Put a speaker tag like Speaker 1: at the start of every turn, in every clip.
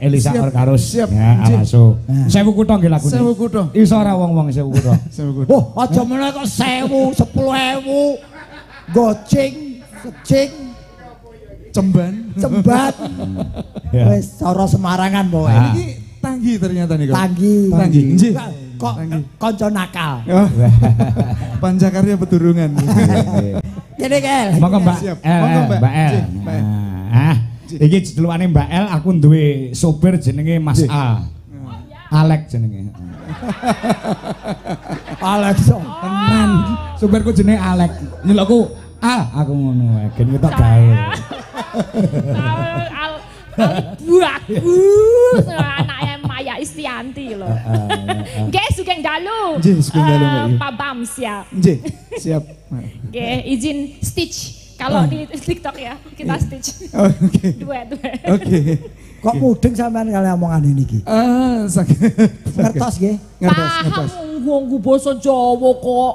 Speaker 1: Elisa Orkarus.
Speaker 2: Siap.
Speaker 1: Ya, masuk. 1000 kutho nggih lagune.
Speaker 2: 1000 kutho.
Speaker 1: Iso ora wong-wong 1000 kutho.
Speaker 2: 1000 kutho.
Speaker 3: Oh, aja meneh kok 1000, 10.000. Goceng, secing,
Speaker 2: Cemban.
Speaker 3: cembat.
Speaker 1: Ya.
Speaker 3: Wis cara Semarangan pokoke.
Speaker 2: Ini Tanggi ternyata nih kok.
Speaker 3: Tanggi.
Speaker 2: Nggih.
Speaker 3: Kok kanca nakal.
Speaker 2: Oh. Pancakarya Peturungan.
Speaker 3: Kene Kel.
Speaker 1: Monggo Mbak.
Speaker 2: Siap.
Speaker 1: El,
Speaker 2: Monggo, Mbak.
Speaker 1: Mbak El.
Speaker 2: Cik, Mbak El.
Speaker 1: Ah, iki jelukane Mbak El, aku duwe sopir jenenge Mas
Speaker 2: Cik.
Speaker 1: A. Alek jenenge.
Speaker 3: Alekso.
Speaker 1: Tenan. Sopirku jenenge Alek. Nyelokku aku ngono wae, gen ketok gawe.
Speaker 4: Bagus anaknya Maya Istianti loh. Nggih sugeng dalu.
Speaker 2: Nggih, sugeng dalu, Mbak Yu.
Speaker 4: Pak Bams ya.
Speaker 2: Nggih, siap.
Speaker 4: Nggih, izin stitch. Kalau di TikTok ya, kita stitch.
Speaker 2: Oh, oke.
Speaker 4: Duet.
Speaker 2: Oke.
Speaker 3: Kok mudeng sampean kali omongan niki?
Speaker 2: Sakit.
Speaker 3: Ngertos nggih?
Speaker 2: Ngertos.
Speaker 4: Paham basa Jawa kok.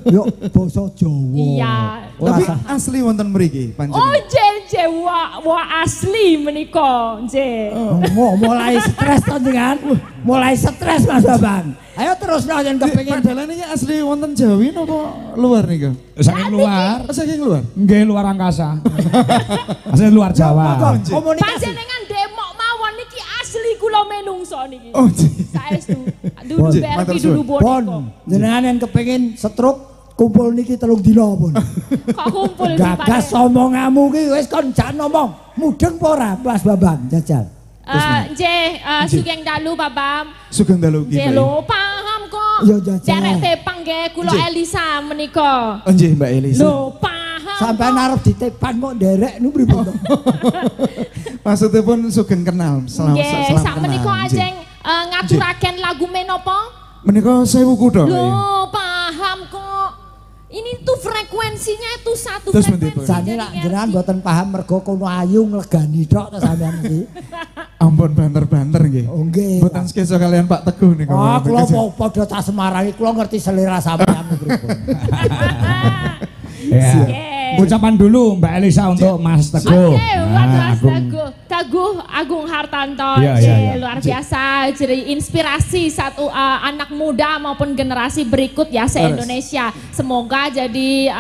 Speaker 3: Yo basa Jawa.
Speaker 4: Iya.
Speaker 2: Tapi asli wonten mriki
Speaker 4: Oh,
Speaker 2: panjenengan.
Speaker 4: wah asli menika, nggih.
Speaker 3: Mulai stres to jenengan. Mulai stres Mas Babang. Ayo terus yen kepengin.
Speaker 2: Padahal ini asli wonten Jawi napa luar nika?
Speaker 1: Saking luar.
Speaker 2: Saking luar.
Speaker 1: Nggih luar angkasa. Asli luar Jawa.
Speaker 3: Komunikasi.
Speaker 4: Panjenengan demok mawon niki asli kula menungso niki.
Speaker 2: Oh,
Speaker 4: Saestu. Dulu
Speaker 2: Bon.
Speaker 4: berki dulu
Speaker 3: Pon,
Speaker 4: boneko.
Speaker 3: jenengan yang kepengin setruk kumpul niki 3 dina pun.
Speaker 4: Kok kumpul di
Speaker 3: Gagas omonganmu ki wis kon jan ngomong. Mudeng apa ora Mas Babang jajal.
Speaker 4: Nggih, sugeng dalu Babam.
Speaker 2: Sugeng dalu
Speaker 4: Nggih
Speaker 2: iki.
Speaker 4: lho, paham kok.
Speaker 3: Iya, jajal.
Speaker 4: Derek tepang nggih kula
Speaker 2: Nggih.
Speaker 4: Elisa menika.
Speaker 2: Oh nggih Mbak Elisa.
Speaker 4: Lho, paham.
Speaker 3: Sampeyan
Speaker 4: kok.
Speaker 3: arep ditepan kok nderek nu pripun to?
Speaker 2: Maksudnya pun sugeng kenal.
Speaker 4: Nggih, sak menika
Speaker 2: nggih.
Speaker 4: ajeng ngaturaken lagu menapa?
Speaker 2: Menika 1000 kutho.
Speaker 4: Lho, paham kok. Ini tuh frekuensinya itu satu
Speaker 2: Terus
Speaker 4: frekuensi.
Speaker 3: Jane lak jenengan mboten paham mergo kono ayu nglegani tok to sampeyan iki.
Speaker 2: Ampun banter-banter nggih.
Speaker 3: Oh nggih.
Speaker 2: Mboten skesa kalian Pak Teguh niku.
Speaker 3: Ah, kula padha cah Semarang iki kula ngerti selera sampeyan pripun.
Speaker 1: Ya. Ucapan dulu Mbak Elisa untuk Mas Teguh.
Speaker 4: Oke, buat Mas
Speaker 1: Agung.
Speaker 4: Teguh Agung Hartanto,
Speaker 1: Iya,
Speaker 4: Cie,
Speaker 1: iya, iya.
Speaker 4: luar biasa, jadi inspirasi satu anak muda maupun generasi berikut ya se-Indonesia. Semoga jadi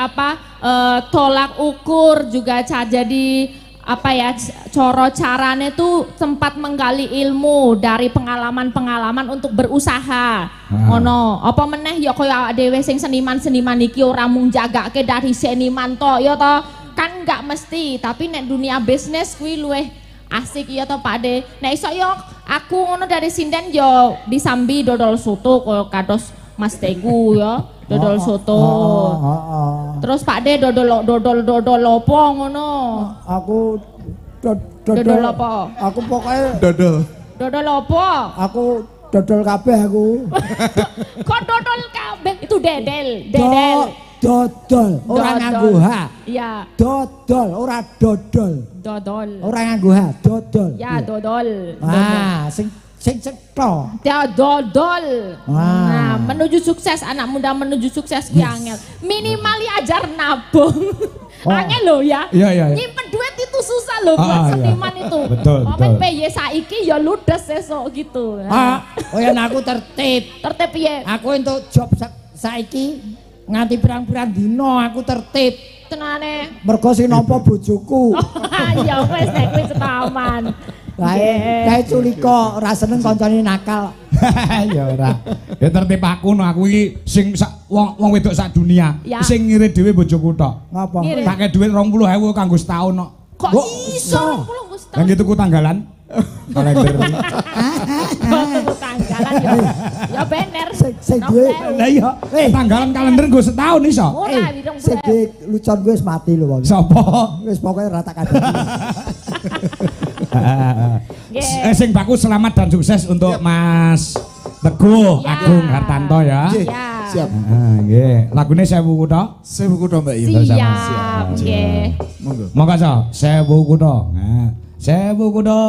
Speaker 4: tolak ukur juga jadi coro carane tuh tempat menggali ilmu dari pengalaman-pengalaman untuk berusaha. Ono, apa meneh ya kaya dhewe sing seniman-seniman iki ora mung jagake dari seniman to ya to. Kan enggak mesti, tapi nek dunia bisnis kuwi luwih asik ya to Pak De. Nek iso yo aku ngono dari sinden yo disambi dodol soto kaya kados Mas Teguh ya, dodol soto. Terus Pak De dodol opo ngono?
Speaker 3: Aku
Speaker 4: Dodol apa?
Speaker 3: Aku pokoknya
Speaker 4: Dodol opo?
Speaker 3: aku dodol kabeh aku.
Speaker 4: Kok dodol kabeh? Itu dedel.
Speaker 3: Dodol, ora nganggo H.
Speaker 4: Iya,
Speaker 3: Dodol, ora dodol.
Speaker 4: dodol.
Speaker 3: Ora nganggo H, dodol.
Speaker 4: Ya, dodol.
Speaker 3: Ah, sing cetha.
Speaker 4: Ya, dodol.
Speaker 3: Wah.
Speaker 4: Nah, menuju sukses, anak muda menuju sukses kuwi angel. Minimal ajar nabung. Angel lho ya.
Speaker 1: Iya.
Speaker 4: Nyimpen duit itu susah loh buat
Speaker 1: iya.
Speaker 4: seniman itu.
Speaker 1: Betul.
Speaker 4: PY saiki ya ludes esok gitu.
Speaker 3: Yen aku tertib.
Speaker 4: Tertib piye?
Speaker 3: Aku entuk job saiki nganti pirang-pirang dina aku tertib.
Speaker 4: Tenane.
Speaker 3: Mergo sing nampa bojoku.
Speaker 4: Ya wis nek kuwi setaman.
Speaker 3: Kae culika ora seneng kancane nakal.
Speaker 1: Ya ora. Ya tertib aku no aku iki sing wong wedok sak dunia.
Speaker 4: Ya.
Speaker 1: Sing ngirit dhewe bojoku tok.
Speaker 3: Ngapa?
Speaker 4: Ngirit.
Speaker 1: Tak kei dhuwit 20.000 kanggo setahun kok.
Speaker 4: Kok iso 20 Gusti?
Speaker 1: Lah gitu ku tanggalan. Kalender.
Speaker 4: Kok tanggalan ya bener.
Speaker 3: Sing duwe.
Speaker 1: Lah iya, tanggalan kalender nggo setahun iso.
Speaker 4: Ora wirung
Speaker 3: Sing duwe lucon gue wis mati lho wong.
Speaker 1: Sopo?
Speaker 3: Wis pokoke rata kadang.
Speaker 1: Sing bagus selamat dan sukses untuk Mas Teguh
Speaker 4: Ya.
Speaker 1: Agung Hartanto ya.
Speaker 4: Ya.
Speaker 2: Siap.
Speaker 1: Nggih, lagune 1000 kutho.
Speaker 2: 1000 kutho Mbak Yu.
Speaker 4: Siap, nggih.
Speaker 2: Monggo.
Speaker 1: Monggo so, 1000 kutho. Nah, 1000 kutho.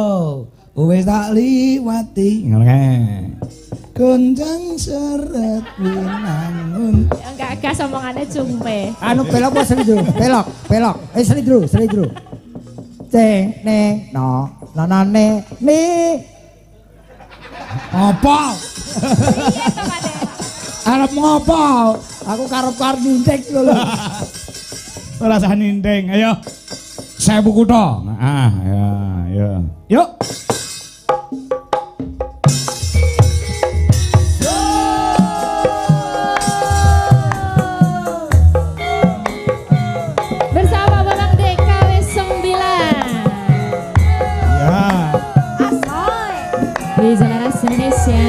Speaker 1: Wis tak liwati. Ngono kae. Gonjang seret winangun.
Speaker 4: Enggak gas omongane jumpe.
Speaker 3: Anu belok apa selidru? Belok. Selidru. Ceng neng no. nanane nih
Speaker 1: Apa?
Speaker 4: Iya to Kade.
Speaker 1: Arep ngopo?
Speaker 3: aku karep-karep nintek lho.
Speaker 1: Ora usah ninding. Ayo. 1000 kutha. Ah, ya. Yuk.
Speaker 4: Bersama Babang DKW 9.
Speaker 1: Ya.
Speaker 4: Asoy. Di Jalan Indonesia.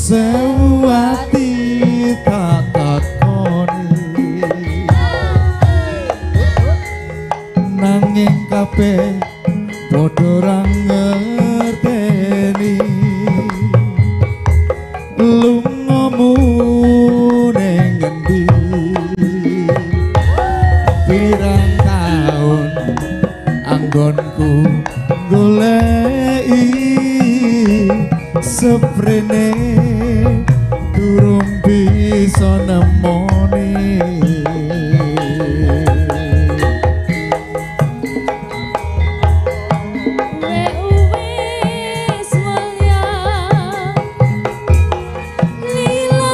Speaker 2: Sewati tak takoni nanging kabeh padha ra ngerteni lungamu ning ngendi pirang taun anggonku goleki seprene durung bisa nemoni
Speaker 4: Wis mulya lila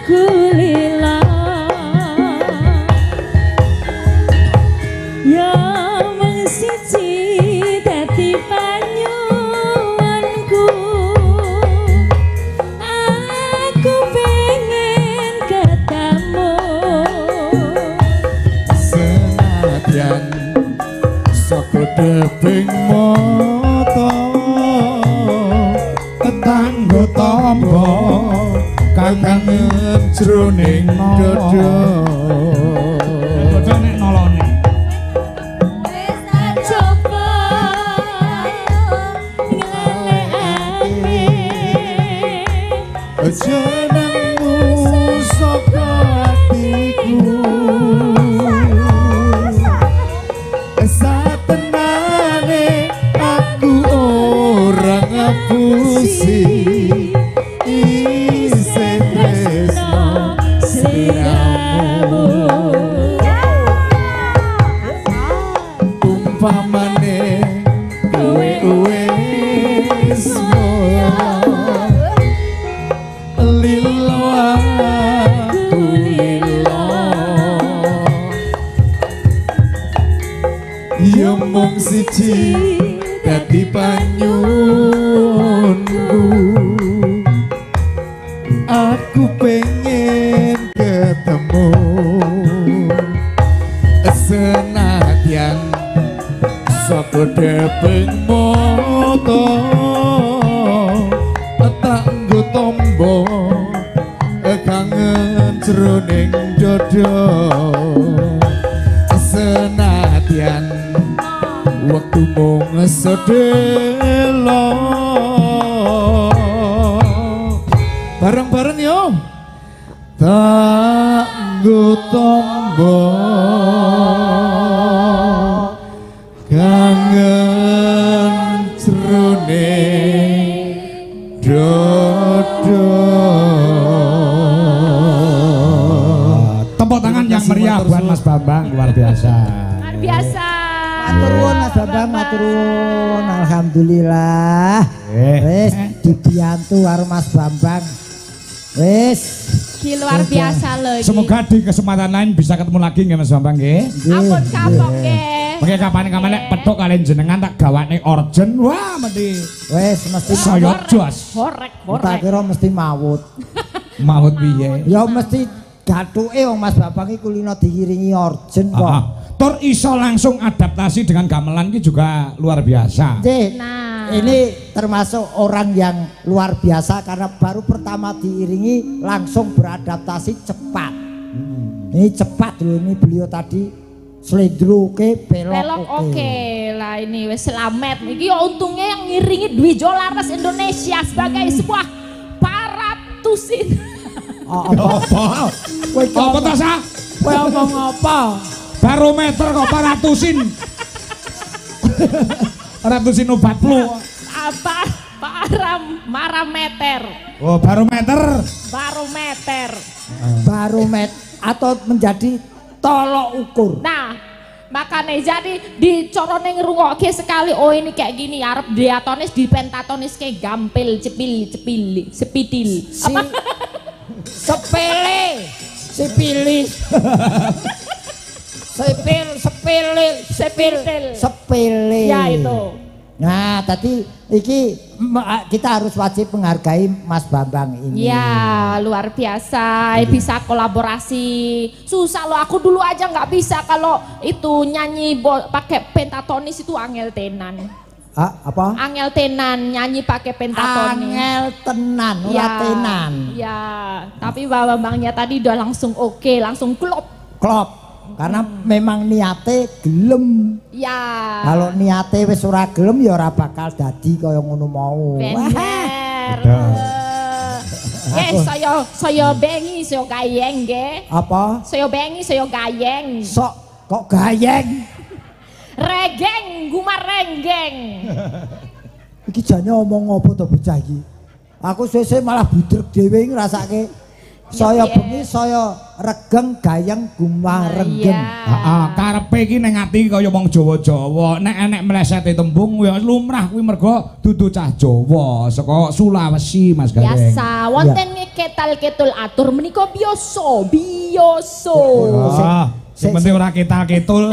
Speaker 4: kulila ya mung siji dadi panyuwunku aku pengen ketemu
Speaker 2: senadyan saka tebing mata
Speaker 1: Tanggo tombo
Speaker 2: kangen jroning dada
Speaker 1: Dada nek nolone.
Speaker 4: wis tak coba ngelekake
Speaker 2: jenengmu saka atiku satenane aku ora ngapusi isih tresno sliramu umpamane kowe wis lilo aku lilo ya mung siji dadi panyuwunku aku pengen ketemu senadyan saka tebing mata tak nggo tombo kangen jroning dada senadyan wektu mung sedelo bareng-bareng yo tak nggo tombo kangen jroning dada.
Speaker 1: Tepuk tangan yang meriah buat Mas Bambang, luar biasa.
Speaker 4: luar biasa.
Speaker 3: Matur nuwun Mas Bambang, matur nuwun. Alhamdulillah. Wis dibiyantu karo Mas Bambang. Wis
Speaker 4: Ki luar biasa loh.
Speaker 1: Semoga di kesempatan lain bisa ketemu lagi nggih Mas Bambang nggih.
Speaker 4: Ampun kapok nggih.
Speaker 1: Pakai kapan-kapan nek petuk kalian jenengan tak gawane orjen. Wah, mesti
Speaker 3: wis mesti
Speaker 1: saya jos.
Speaker 4: Horek,
Speaker 3: tak
Speaker 4: horek.
Speaker 3: kira mesti mawut.
Speaker 1: Maut piye?
Speaker 3: Ya mesti gathuke wong Mas Bambang iki kulino diiringi orjen kok.
Speaker 1: Tur iso langsung adaptasi dengan gamelan ini juga luar biasa.
Speaker 3: Nggih.
Speaker 4: Nah,
Speaker 3: Ini termasuk orang yang luar biasa karena baru pertama diiringi langsung beradaptasi cepat. Ini cepat loh, ini beliau tadi slendruke pelok
Speaker 4: Pelok oke lah ini wes selamat. Iki untungnya yang ngiringi Dwi Jolaras Indonesia sebagai sebuah paratusin.
Speaker 3: Apa?
Speaker 1: Apa ta sa?
Speaker 3: Kowe ngomong apa?
Speaker 1: Barometer kok paratusin. Ratusin obat flu.
Speaker 4: Apa? Marameter.
Speaker 1: Oh, barometer.
Speaker 4: Barometer.
Speaker 3: Baromet atau menjadi tolok ukur.
Speaker 4: Nah, makanya jadi dicorone ngerungokke sekali. Oh ini kayak gini, arep diatonis di pentatonis kayak gampil, cepil, sepidil. Apa?
Speaker 3: Sepele, sipilis. Sepele.
Speaker 4: Ya itu.
Speaker 3: Nah, tadi iki kita harus wajib menghargai Mas Bambang ini.
Speaker 4: Ya, luar biasa. Bisa kolaborasi. Susah loh, aku dulu aja nggak bisa kalau itu nyanyi pakai pentatonis itu angel tenan.
Speaker 3: Apa?
Speaker 4: Angel tenan nyanyi pakai pentatonis.
Speaker 3: Angel tenan, ora tenan.
Speaker 4: Ya, tapi Bambangnya tadi udah langsung oke, langsung klop.
Speaker 3: Karena memang niate gelem.
Speaker 4: Ya.
Speaker 3: Kalau niate wis ora gelem ya ora bakal dadi kaya ngono mau.
Speaker 4: Bener. Saya bengi saya gayeng nggih.
Speaker 3: Apa?
Speaker 4: Saya bengi saya gayeng.
Speaker 3: Sok kok gayeng.
Speaker 4: Regeng gumar renggeng.
Speaker 3: Iki jane omong apa to bocah iki? Aku sesuk malah budreg dhewe ngrasake. Saya bengi saya regeng gayeng gumah renggeng.
Speaker 1: Heeh, karepe iki ning ati kaya wong Jawa-Jawa. Nek enek mlesete tembung ya lumrah kuwi mergo dudu cah Jawa saka Sulawesi Mas Gareng.
Speaker 4: Biasa, wonten ketal-ketul atur menika biasa.
Speaker 1: Sing penting ora ketal-ketul.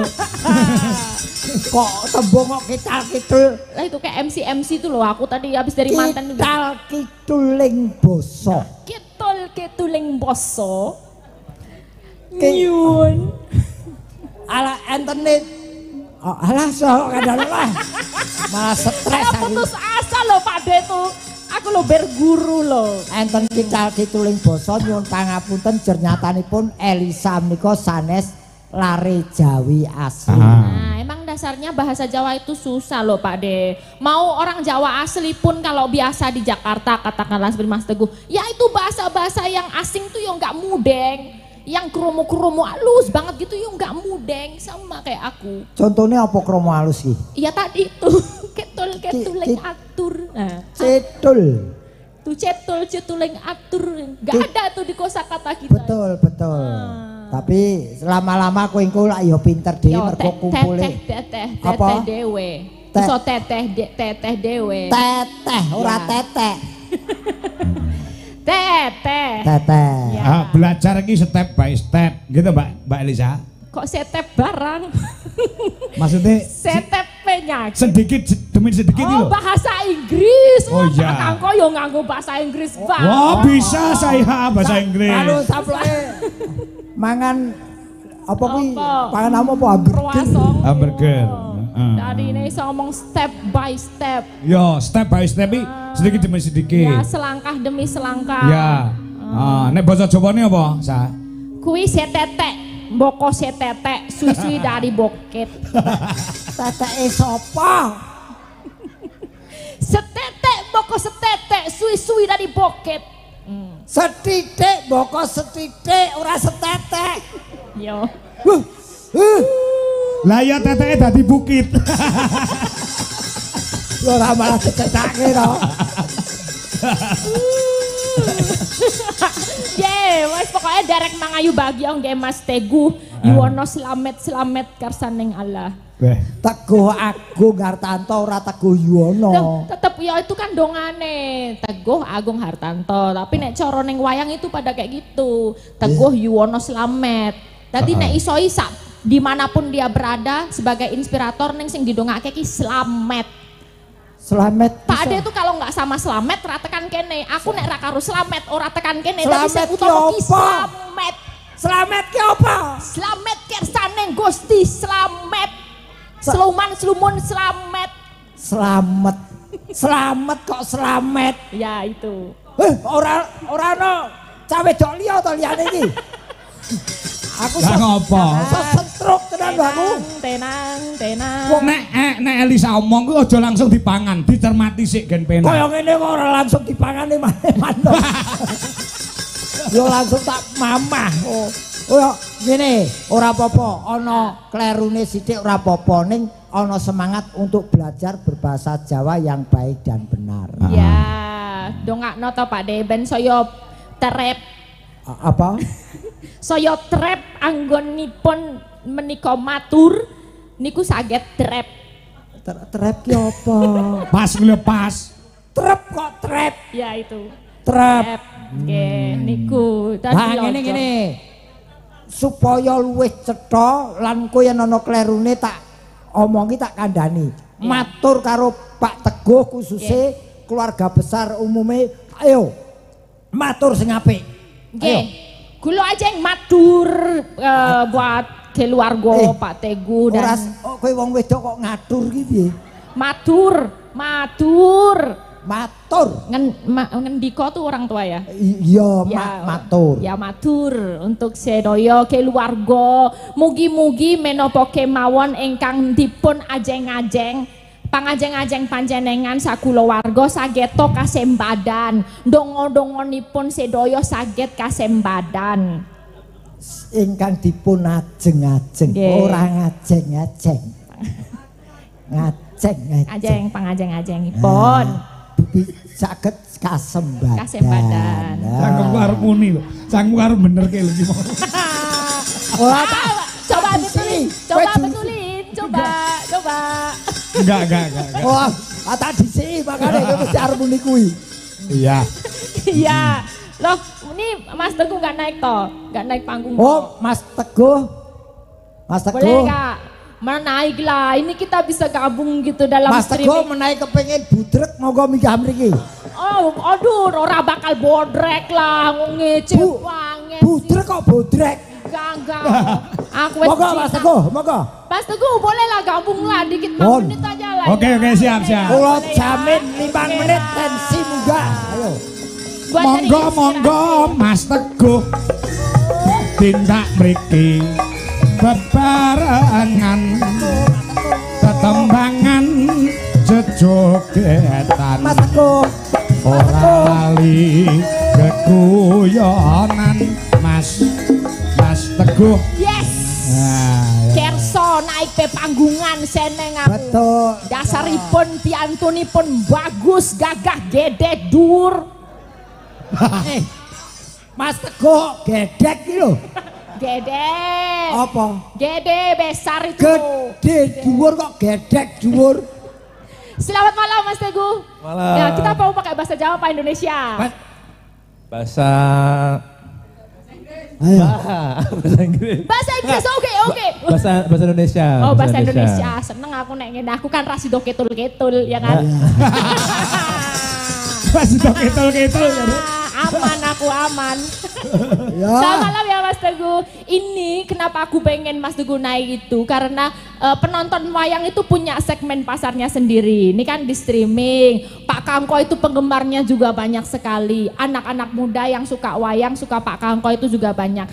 Speaker 3: Kok tembung kok ketal-kidul?
Speaker 4: Lah itu kayak MC itu loh, aku tadi habis dari mantan juga.
Speaker 3: Ketal-kiduling basa.
Speaker 4: Ketul-ketuling boso. Nyun.
Speaker 3: Ala internet. Oh, alah sok kadang lah. Malah stres
Speaker 4: Saya putus asa loh Pak De tuh. Aku lo berguru loh.
Speaker 3: Enten ketal-kiduling basa nyuwun pangapunten jernyatanipun Elisa menika sanes lare Jawi asli.
Speaker 4: Nah, emang dasarnya bahasa Jawa itu susah loh Pak De. Mau orang Jawa asli pun kalau biasa di Jakarta katakanlah seperti Mas Teguh, ya itu bahasa-bahasa yang asing tuh yang nggak mudeng, yang kromo-kromo halus banget gitu yang nggak mudeng sama kayak aku.
Speaker 3: Contohnya apa kromo halus ki?
Speaker 4: Iya tadi itu ketul-ketuling atur. Nah,
Speaker 3: cetul.
Speaker 4: Tuh cetul-cetuling atur nggak ada tuh di kosakata kita.
Speaker 3: Betul. Tapi lama-lama kowe engko lak ya pinter dhewe mergo kumpule.
Speaker 4: Teteh dewe. Iso teteh dewe.
Speaker 3: Teteh ora teteh.
Speaker 4: Teteh.
Speaker 1: Ah, belajar iki step by step gitu Mbak Elisa.
Speaker 4: Kok setep barang?
Speaker 1: Maksudnya
Speaker 4: Setep penyakit.
Speaker 1: sedikit demi sedikit
Speaker 4: Oh,
Speaker 1: lho.
Speaker 4: bahasa Inggris.
Speaker 1: Oh, iya.
Speaker 4: Kakangko yo nganggo bahasa Inggris, Bang.
Speaker 1: Wah, bisa saya bahasa Inggris.
Speaker 3: Lalu sapleke mangan apa kuwi?
Speaker 4: Apa?
Speaker 3: Pangan apa hamburger?
Speaker 4: Croissant.
Speaker 1: Hamburger.
Speaker 4: Tadi ini iso ngomong step by step.
Speaker 1: Yo, step by step iki sedikit demi sedikit.
Speaker 4: Ya, selangkah demi selangkah.
Speaker 1: Ya. Nek basa Jawane apa, Sa?
Speaker 4: Kuwi setetek, mboko setetek, susu dari boket.
Speaker 3: Teteke sapa?
Speaker 4: Setetek, mboko setetek, susu dari boket.
Speaker 3: Setitik boko setitik ora setetek.
Speaker 4: Yo.
Speaker 1: Lah ya teteke dadi bukit.
Speaker 3: Ora malah dicetake to.
Speaker 4: Wes pokoknya derek mangayu bahagia nggih Mas Teguh. Yuwono slamet karsaning Allah.
Speaker 3: Teguh Agung Hartanto ora Teguh Yuwono.
Speaker 4: Tetep ya itu kan dongane Teguh Agung Hartanto, tapi nek cara ning wayang itu pada kayak gitu. Teguh Yuwono Slamet. Dadi nek iso isak dimanapun dia berada sebagai inspirator ning sing didongake ki Slamet.
Speaker 3: Slamet.
Speaker 4: Pak Ade itu kalau nggak sama Slamet ora tekan kene. Aku nek ra karo Slamet ora tekan kene. Dadi
Speaker 3: Slamet
Speaker 4: sing utama ki
Speaker 3: ki apa?
Speaker 4: Slamet.
Speaker 3: Slamet ki apa?
Speaker 4: Slamet kersane Gusti Slamet. Slumun Slamet.
Speaker 3: Slamet kok Slamet.
Speaker 4: Ya itu.
Speaker 3: Ora no cawe dok liya to liyane iki. Aku
Speaker 1: Lah ngopo?
Speaker 3: setruk tenan lho aku.
Speaker 4: Tenang.
Speaker 1: Nek Elisa omong kuwi aja langsung dipangan, dicermati sik gen penak.
Speaker 3: Kaya ngene kok ora langsung dipangane manuk. Yo langsung tak mamah. Oh ngene, ora apa-apa, ana klerune sithik ora apa-apa ning ana semangat untuk belajar berbahasa Jawa yang baik dan benar.
Speaker 4: Ya, dongakno to Pak De ben saya trep.
Speaker 3: Apa?
Speaker 4: Saya trep anggonipun menika matur niku saged trep.
Speaker 3: Trep ki apa?
Speaker 1: Pas kuwi pas.
Speaker 3: Trep kok trep.
Speaker 4: Ya itu.
Speaker 3: Trep.
Speaker 4: Nggih, niku
Speaker 3: Nah ngene. Supaya luwih cetha lan kowe yen ana klerune tak omongi tak kandhani. Matur karo Pak Teguh khususe keluarga besar umume. Ayo. Matur sing apik.
Speaker 4: Nggih. Kula aja yang matur buat keluarga Pak Teguh dan
Speaker 3: kowe wong wedok kok ngatur ki piye?
Speaker 4: matur.
Speaker 3: Matur.
Speaker 4: Ngendika tuh orang tua ya?
Speaker 3: Iya, matur.
Speaker 4: Ya matur untuk sedaya keluarga. Mugi-mugi menapa kemawon ingkang dipun ajeng-ajeng pangajeng-ajeng panjenengan sakulawarga sageta kasembadan. Donga-donganipun sedaya saged kasembadan.
Speaker 3: Ingkang dipun ajeng-ajeng, ora ngajeng-ajeng.
Speaker 4: Ajeng pangajeng-ajengipun.
Speaker 3: Saged kasembadan.
Speaker 1: Cangkemku arep muni lho. Cangkemku arep bener ke lho iki.
Speaker 3: Ora
Speaker 4: Coba betulin. Coba.
Speaker 1: Enggak.
Speaker 3: Wah, tak disiki makane kowe mesti arep muni kuwi.
Speaker 1: Iya.
Speaker 4: Iya. Loh, ini Mas Teguh nggak naik toh? Nggak naik panggung.
Speaker 3: Oh, Mas Teguh.
Speaker 4: Boleh nggak? Menaik lah, ini kita bisa gabung gitu dalam
Speaker 3: Mas
Speaker 4: streaming.
Speaker 3: Teguh menaik kepengin budrek monggo minggah mriki.
Speaker 4: Oh, aduh, ora bakal bodrek lah, ngece banget.
Speaker 3: Budrek kok bodrek?
Speaker 4: Enggak. Aku wes
Speaker 3: Monggo Mas Teguh, monggo.
Speaker 4: Mas Teguh boleh lah gabung lah dikit 5 menit aja lah.
Speaker 1: Oke, siap.
Speaker 3: Kula jamin 5 menit tensi munggah. Ayo.
Speaker 1: Monggo Mas Teguh. Tindak mriki bebarengan tetembangan jejogetan
Speaker 3: Mas Teguh
Speaker 1: ora lali keguyonan Mas Teguh.
Speaker 4: Yes. Kerso naik pe panggungan seneng aku.
Speaker 3: Betul.
Speaker 4: Dasaripun piantunipun bagus, gagah, gede, dur.
Speaker 3: Mas Teguh gedek iki lho.
Speaker 4: Gede.
Speaker 3: Apa?
Speaker 4: Gede besar itu.
Speaker 3: Gede dhuwur kok gedek dhuwur.
Speaker 4: Selamat malam Mas Teguh.
Speaker 2: Malam.
Speaker 4: Ya, kita mau pakai bahasa Jawa apa Indonesia?
Speaker 2: Bahasa
Speaker 3: Ayo.
Speaker 2: Inggris.
Speaker 4: Bahasa Inggris. Oke.
Speaker 2: Bahasa Indonesia.
Speaker 4: Oh, bahasa Indonesia. Seneng aku nek ngene. Aku kan rasido ketul-ketul ya kan.
Speaker 1: Rasido ketul-ketul ya.
Speaker 4: Aman aku aman.
Speaker 3: Ya.
Speaker 4: Selamat malam ya Mas Teguh. Ini kenapa aku pengen Mas Teguh naik itu karena penonton wayang itu punya segmen pasarnya sendiri. Ini kan di streaming. Pak Kangko itu penggemarnya juga banyak sekali. Anak-anak muda yang suka wayang, suka Pak Kangko itu juga banyak.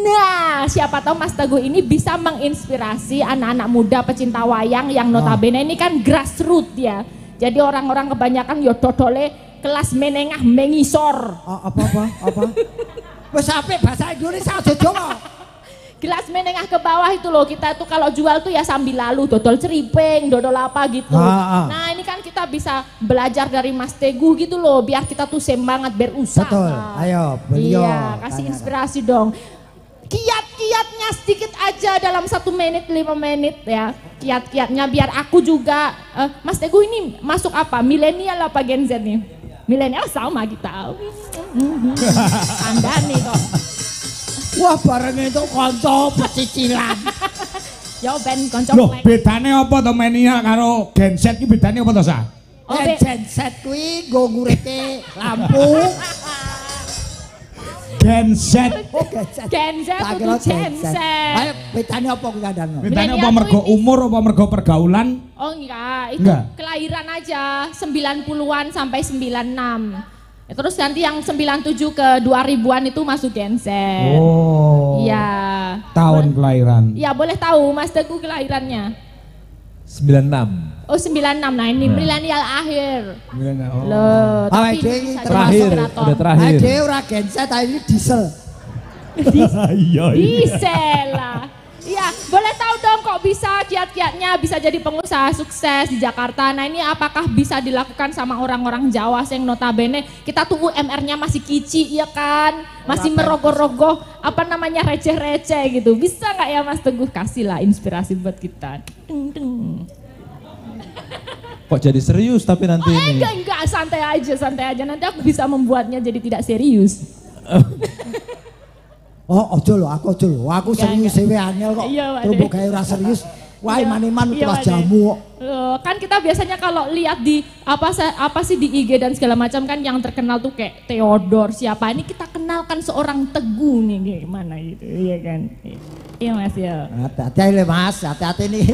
Speaker 4: Nah, siapa tahu Mas Teguh ini bisa menginspirasi anak-anak muda pecinta wayang yang notabene ini kan grassroots ya. Jadi orang-orang kebanyakan yo dodole kelas menengah mengisor.
Speaker 3: Apa? Wes apik bahasa Indonesia aja Jawa.
Speaker 4: Kelas menengah ke bawah itu loh, kita tuh kalau jual tuh ya sambil lalu dodol ceripeng, dodol apa gitu. Nah ini kan kita bisa belajar dari Mas Teguh gitu loh, biar kita tuh semangat berusaha.
Speaker 3: Betul, ayo beliau.
Speaker 4: Iya, kasih inspirasi dong. Kiat-kiatnya sedikit aja dalam 1 menit 5 menit ya. Kiat-kiatnya biar aku juga, Mas Teguh ini masuk apa? Milenial apa Gen Z nih? Milenial sama kita. Anda nih kok.
Speaker 3: Wah bareng itu konco pecicilan.
Speaker 4: Ya ben konco
Speaker 1: Loh, bedane apa to milenial karo Gen Z iki bedane apa to, Sa?
Speaker 3: Genset kuwi nggo ngurite lampu.
Speaker 1: Gen Z.
Speaker 4: Gen Z kudu Gen Z.
Speaker 3: Ayo bedane apa kuwi kandhane?
Speaker 1: Bedane apa mergo umur apa mergo pergaulan?
Speaker 4: Oh enggak, itu
Speaker 1: Enggak.
Speaker 4: kelahiran aja 90-an sampai 96. Ya, terus nanti yang 97 ke 2000-an itu masuk Gen Z.
Speaker 1: Oh.
Speaker 4: Iya.
Speaker 1: tahun kelahiran?
Speaker 4: Ya boleh tahu Mas Teguh kelahirannya.
Speaker 2: 96.
Speaker 4: Oh 96, nah ini milenial akhir.
Speaker 1: Oh.
Speaker 4: Loh,
Speaker 3: Awake
Speaker 4: tapi
Speaker 3: dhewe
Speaker 4: ini
Speaker 3: iki
Speaker 4: bisa
Speaker 2: Terakhir,
Speaker 4: masuk keraton.
Speaker 2: udah terakhir.
Speaker 3: Ayo dhewe ora genset ini diesel.
Speaker 1: Iya.
Speaker 4: Bisa lah. Iya, boleh tahu dong kok bisa kiat-kiatnya bisa jadi pengusaha sukses di Jakarta. Nah ini apakah bisa dilakukan sama orang-orang Jawa yang notabene kita tuh UMR-nya masih kici ya kan? Masih merogoh-rogoh apa namanya receh-receh gitu. Bisa nggak ya Mas Teguh kasih lah inspirasi buat kita. Deng, deng.
Speaker 2: Kok jadi serius tapi nanti ini.
Speaker 4: Enggak, santai aja. Nanti aku bisa membuatnya jadi tidak serius.
Speaker 3: Oh, ojo lho, aku serius dhewe angel kok.
Speaker 4: Iya, Pak
Speaker 3: Terus
Speaker 4: De.
Speaker 3: gawe ora serius. Wah,
Speaker 4: Iya.
Speaker 3: iman-iman
Speaker 4: Iya,
Speaker 3: kelas
Speaker 4: Pak De.
Speaker 3: jamu kok.
Speaker 4: Kan kita biasanya kalau lihat di apa sih di IG dan segala macam kan yang terkenal tuh kayak Theodor siapa. Ini kita kenalkan seorang Teguh nih gimana gitu. Iya kan. Iya Mas ya.
Speaker 3: Hati-hati lho Mas, hati-hati nih.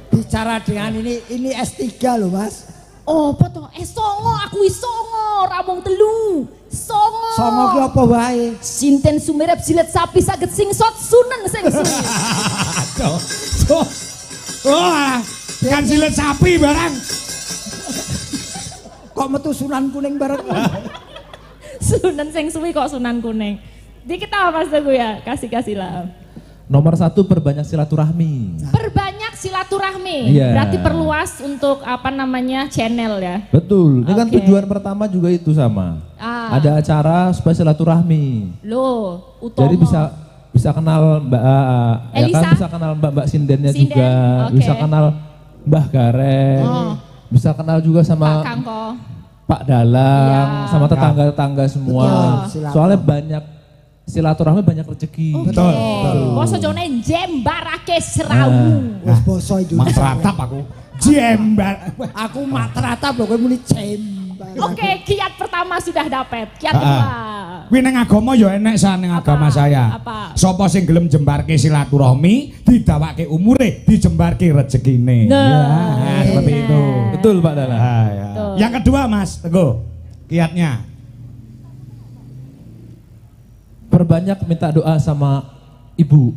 Speaker 3: Bicara dengan ini S3 loh Mas.
Speaker 4: Oh, apa toh? Songo, aku songo, ramung telu. Songo.
Speaker 3: Songo ki apa wae?
Speaker 4: Sinten sumerep silet sapi saged singsot sunen sing suwi.
Speaker 1: Wah, kan silet sapi barang.
Speaker 3: Kok metu Sunan Kuning bareng?
Speaker 4: Sunan sing suwi kok Sunan Kuning. Dikit apa Mas Teguh ya? Kasih lah.
Speaker 2: Nomor 1 perbanyak silaturahmi.
Speaker 4: Perbanyak silaturahmi.
Speaker 2: Iya.
Speaker 4: Berarti perluas untuk apa namanya channel ya.
Speaker 2: Betul, ini kan
Speaker 4: Oke.
Speaker 2: tujuan pertama juga itu sama.
Speaker 4: Ah.
Speaker 2: Ada acara supaya silaturahmi.
Speaker 4: Loh, Utomo.
Speaker 2: Jadi bisa kenal Mbak ya
Speaker 4: Elisa?
Speaker 2: kan bisa kenal Mbak Sindennya
Speaker 4: Sinden,
Speaker 2: juga,
Speaker 4: oke.
Speaker 2: bisa kenal Mbah Gareng,
Speaker 4: Oh.
Speaker 2: bisa kenal juga
Speaker 4: Pak
Speaker 2: sama
Speaker 4: Kangko.
Speaker 2: Pak Dalang,
Speaker 4: Iya.
Speaker 2: sama tetangga-tetangga semua.
Speaker 3: Betul,
Speaker 2: Soalnya banyak silaturahmi banyak rezeki.
Speaker 1: Betul.
Speaker 4: Basa Jawane jembarake serawung.
Speaker 3: Wis basa Indonesia.
Speaker 1: Mas ratap aku. Jembar.
Speaker 3: Aku mak teratap lho kowe muni jembar.
Speaker 4: Oke, kiat pertama sudah dapat. Kiat kedua.
Speaker 1: Kuwi ning agama ya enek ning agama saya.
Speaker 4: Apa?
Speaker 1: Sapa sing gelem jembarke silaturahmi, didawake umure, dijembarke rezekine.
Speaker 4: Nah.
Speaker 1: Ya, seperti itu.
Speaker 2: Betul Pak Dalang.
Speaker 1: Ah, ya.
Speaker 4: Betul.
Speaker 1: Yang kedua Mas Teguh, kiatnya.
Speaker 2: Perbanyak minta doa sama ibu,